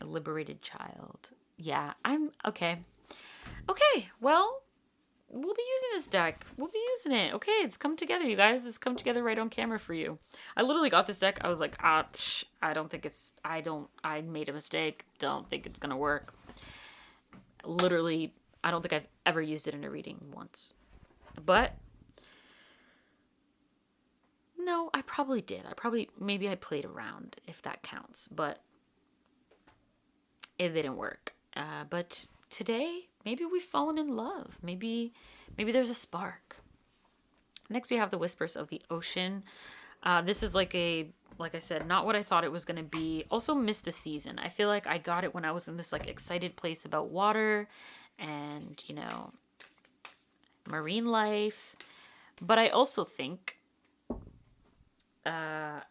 A liberated child. Yeah, I'm okay. Okay, well, we'll be using this deck. We'll be using it. Okay, it's come together, you guys. It's come together right on camera for you. I literally got this deck. I was like, I made a mistake. Don't think it's gonna work. Literally, I don't think I've ever used it in a reading once. But no, I probably did. Maybe I played around, if that counts. But it didn't work. But today, maybe we've fallen in love. Maybe there's a spark. Next, we have the Whispers of the Ocean. This is like I said, not what I thought it was going to be. Also missed the season. I feel like I got it when I was in this like excited place about water and, you know, marine life. But I also think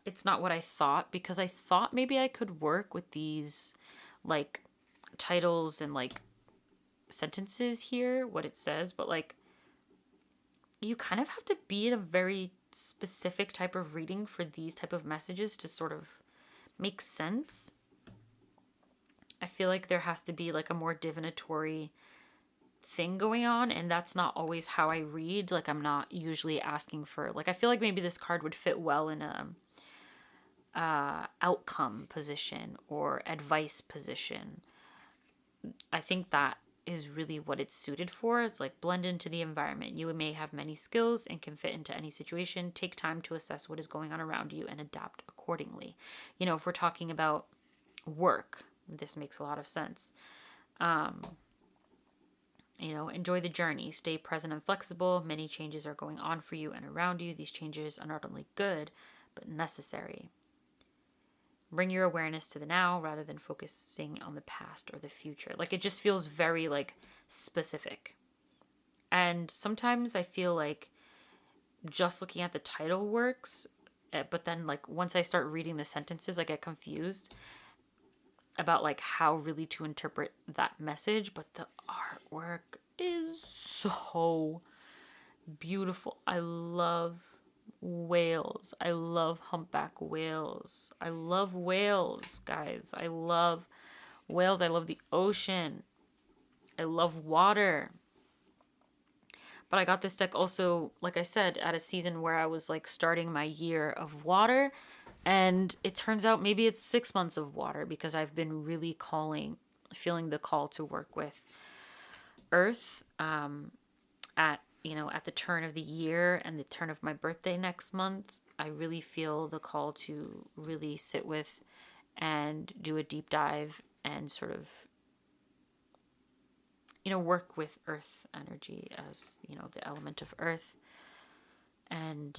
it's not what I thought, because I thought maybe I could work with these like titles and like sentences here, what it says, but like you kind of have to be in a very specific type of reading for these type of messages to sort of make sense. I feel like there has to be like a more divinatory thing going on, and that's not always how I read. Like I'm not usually asking for, like, I feel like maybe this card would fit well in a outcome position or advice position. I think that is really what it's suited for. It's like blend into the environment. You may have many skills and can fit into any situation. Take time to assess what is going on around you and adapt accordingly. You know, if we're talking about work, this makes a lot of sense. You know, enjoy the journey. Stay present and flexible. Many changes are going on for you and around you. These changes are not only good, but necessary. Bring your awareness to the now rather than focusing on the past or the future. Like, it just feels very, like, specific. And sometimes I feel like just looking at the title works, but then, like, once I start reading the sentences, I get confused about, like, how really to interpret that message. But the artwork is so beautiful. I love whales. I love humpback whales. I love whales, guys. I love whales. I love the ocean. I love water. But I got this deck also, like I said, at a season where I was like starting my year of water. And it turns out maybe it's 6 months of water, because I've been really feeling the call to work with earth at the turn of the year and the turn of my birthday next month. I really feel the call to really sit with and do a deep dive and sort of, work with earth energy as, the element of earth. And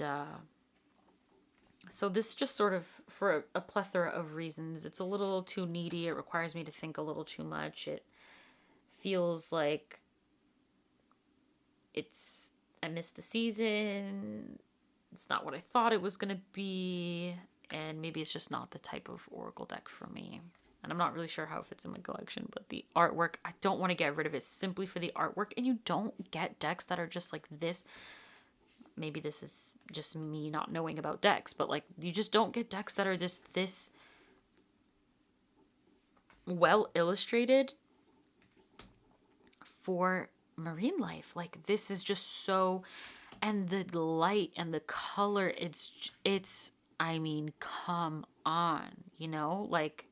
so this just sort of, for a plethora of reasons, it's a little too needy. It requires me to think a little too much. It feels like I missed the season. It's not what I thought it was going to be. And maybe it's just not the type of Oracle deck for me. And I'm not really sure how it fits in my collection, but the artwork, I don't want to get rid of it simply for the artwork. And you don't get decks that are just like this. Maybe this is just me not knowing about decks, but like you just don't get decks that are this well illustrated for marine life. Like this is just so, and the light and the color, it's I mean, come on, you know, like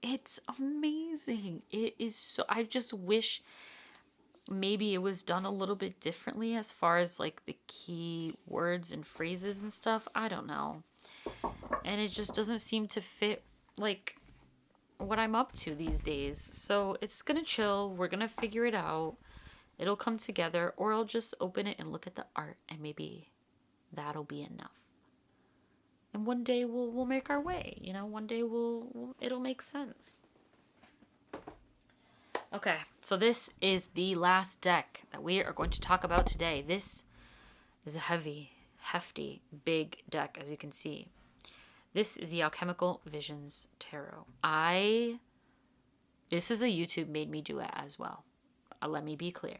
it's amazing. It is so, I just wish maybe it was done a little bit differently as far as like the key words and phrases and stuff. I don't know. And it just doesn't seem to fit like what I'm up to these days. So it's gonna chill. We're gonna figure it out. It'll come together, or I'll just open it and look at the art, and maybe that'll be enough. And one day we'll make our way, you know. One day it'll make sense. Okay, so this is the last deck that we are going to talk about today. This is a heavy, hefty, big deck, as you can see. This is the Alchemical Visions Tarot. This is a YouTube made me do it as well. Let me be clear.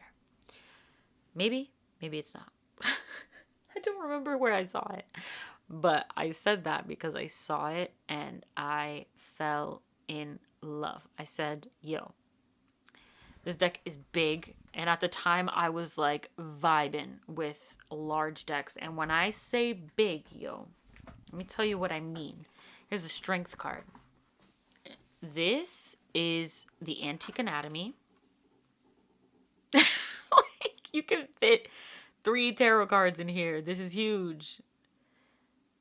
Maybe it's not. I don't remember where I saw it. But I said that because I saw it and I fell in love. I said, yo, this deck is big. And at the time I was like vibing with large decks. And when I say big, yo, let me tell you what I mean. Here's the strength card. This is the Antique Anatomy. Like, you can fit 3 tarot cards in here. This is huge.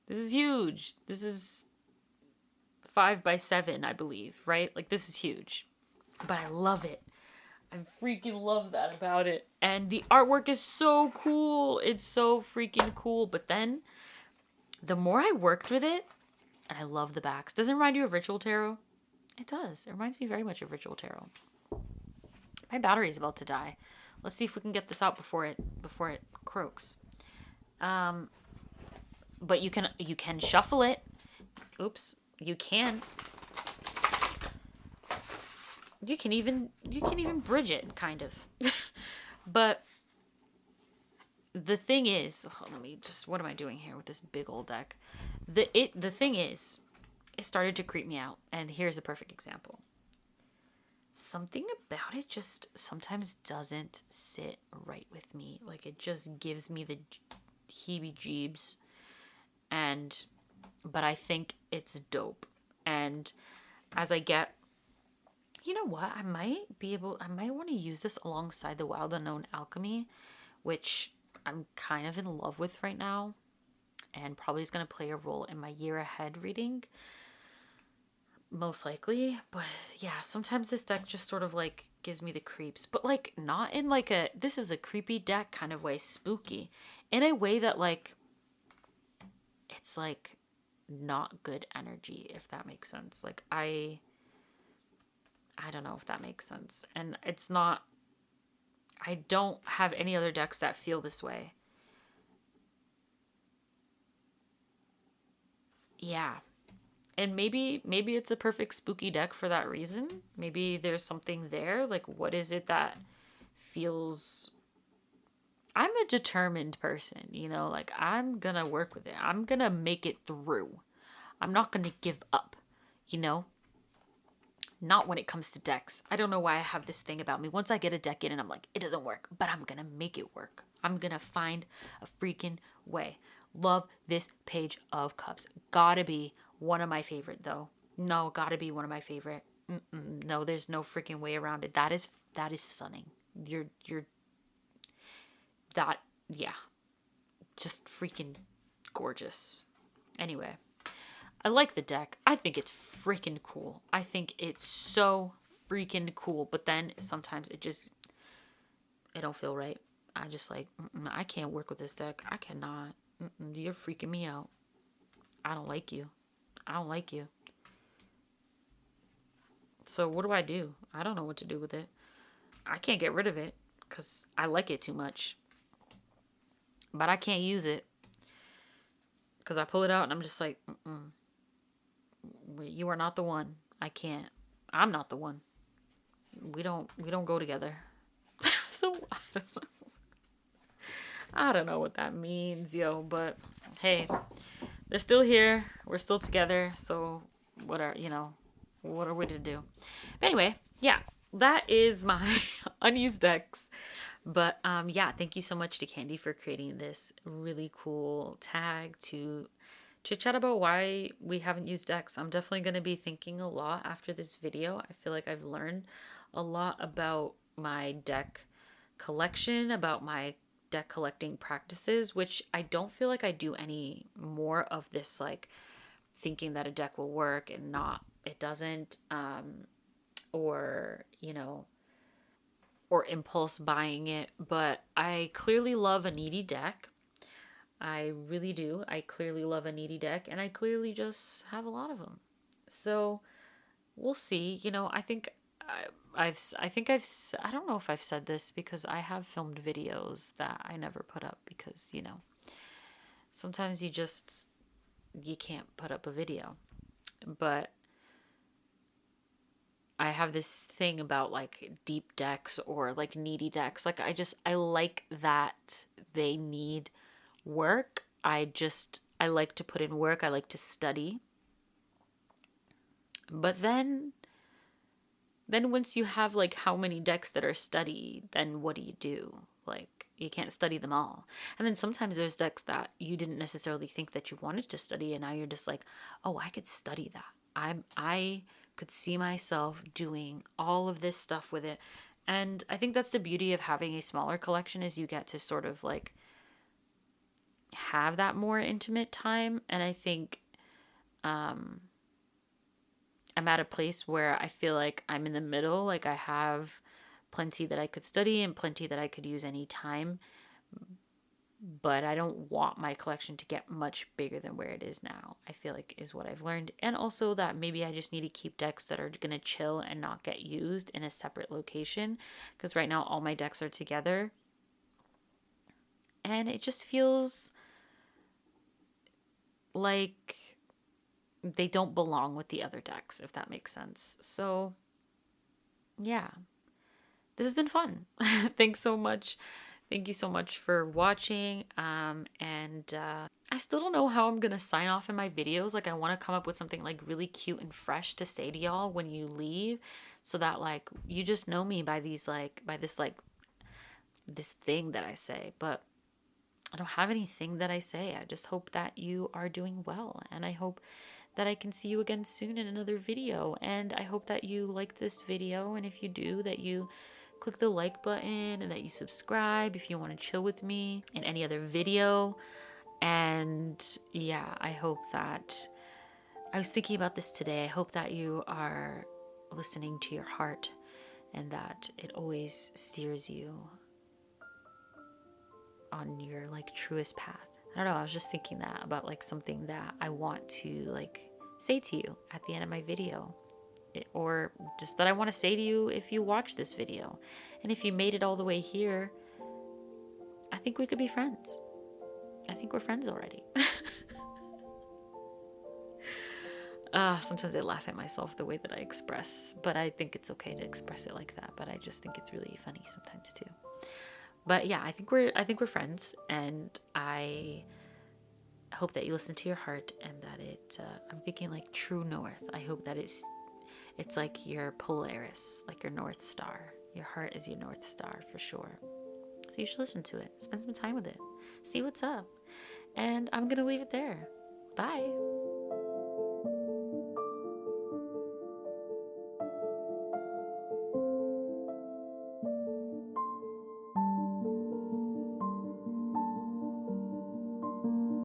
This is huge. This is 5x7, I believe, right? Like, this is huge. But I love it. I freaking love that about it. And the artwork is so cool. It's so freaking cool. But then, the more I worked with it, and I love the backs. Doesn't it remind you of Ritual Tarot? It does. It reminds me very much of Ritual Tarot. My battery is about to die. Let's see if we can get this out before it croaks. But you can shuffle it. Oops. You can even bridge it, kind of. But the thing is, what am I doing here with this big old deck? The thing is, it started to creep me out, and here's a perfect example. Something about it just sometimes doesn't sit right with me. Like, it just gives me the heebie-jeebs. But I think it's dope. And as I get, you know what? I might want to use this alongside the Wild Unknown Alchemy, which I'm kind of in love with right now, and probably is going to play a role in my year ahead reading, most likely. But yeah, sometimes this deck just sort of like gives me the creeps, but like not in like this is a creepy deck kind of way, spooky, in a way that like, it's like not good energy, if that makes sense. Like I don't know if that makes sense. And it's not, I don't have any other decks that feel this way. Yeah. And maybe it's a perfect spooky deck for that reason. Maybe there's something there. Like, what is it that feels... I'm a determined person, you know? Like, I'm gonna work with it. I'm gonna make it through. I'm not gonna give up, you know? Not when it comes to decks. I don't know why I have this thing about me. Once I get a deck in and I'm like, it doesn't work, but I'm gonna make it work. I'm gonna find a freaking way. Love this Page of Cups. Gotta be one of my favorite, though. No, gotta be one of my favorite. No, there's no freaking way around it. That is stunning. Yeah. Just freaking gorgeous. Anyway, I like the deck. I think it's freaking cool. I think it's so freaking cool. But then sometimes it don't feel right. I just like, I can't work with this deck. I cannot. You're freaking me out. I don't like you. So what do? I don't know what to do with it. I can't get rid of it because I like it too much. But I can't use it Because I pull it out and I'm just like, you are not the one. I can't. I'm not the one. We don't go together. So I don't know what that means, yo, but hey, they're still here. We're still together. So what are we to do? But anyway, yeah, that is my unused decks. But yeah, thank you so much to Candy for creating this really cool tag to chat about why we haven't used decks. I'm definitely going to be thinking a lot after this video. I feel like I've learned a lot about my deck collection, about my deck collecting practices, which I don't feel like I do any more of this, like thinking that a deck will work and not it doesn't, or or impulse buying it. But I clearly love a needy deck. I really do. I clearly love a needy deck, and I clearly just have a lot of them. So we'll see. I think I don't know if I've said this, because I have filmed videos that I never put up because, sometimes you can't put up a video. But I have this thing about like deep decks or like needy decks. Like I like that they need work. I like to put in work. I like to study. But then once you have like how many decks that are studied, then what do? Like you can't study them all. And then sometimes there's decks that you didn't necessarily think that you wanted to study, and now you're just like, oh, I could study that. I could see myself doing all of this stuff with it. And I think that's the beauty of having a smaller collection, is you get to sort of like have that more intimate time. And I think I'm at a place where I feel like I'm in the middle. Like I have plenty that I could study and plenty that I could use anytime. But I don't want my collection to get much bigger than where it is now, I feel like, is what I've learned. And also that maybe I just need to keep decks that are going to chill and not get used in a separate location. Because right now all my decks are together. And it just feels like they don't belong with the other decks, if that makes sense. So, yeah. This has been fun. Thanks so much. Thank you so much for watching. And I still don't know how I'm going to sign off in my videos. Like, I want to come up with something, like, really cute and fresh to say to y'all when you leave. So that, like, you just know me by these, like, by this, like, this thing that I say. But I don't have anything that I say. I just hope that you are doing well. And I hope that I can see you again soon in another video. And I hope that you like this video. And if you do, that you click the like button and that you subscribe if you want to chill with me in any other video. And yeah, I hope that, I was thinking about this today, I hope that you are listening to your heart and that it always steers you on your like truest path. I don't know, I was just thinking that about like something that I want to like say to you at the end of my video. Or just that I want to say to you if you watch this video. And if you made it all the way here, I think we could be friends. I think we're friends already. Sometimes I laugh at myself the way that I express, but I think it's okay to express it like that. But I just think it's really funny sometimes too. But yeah, I think we're friends, and I hope that you listen to your heart and that it. I'm thinking like true north. I hope that it's like your Polaris, like your North Star. Your heart is your North Star for sure. So you should listen to it. Spend some time with it. See what's up. And I'm going to leave it there. Bye.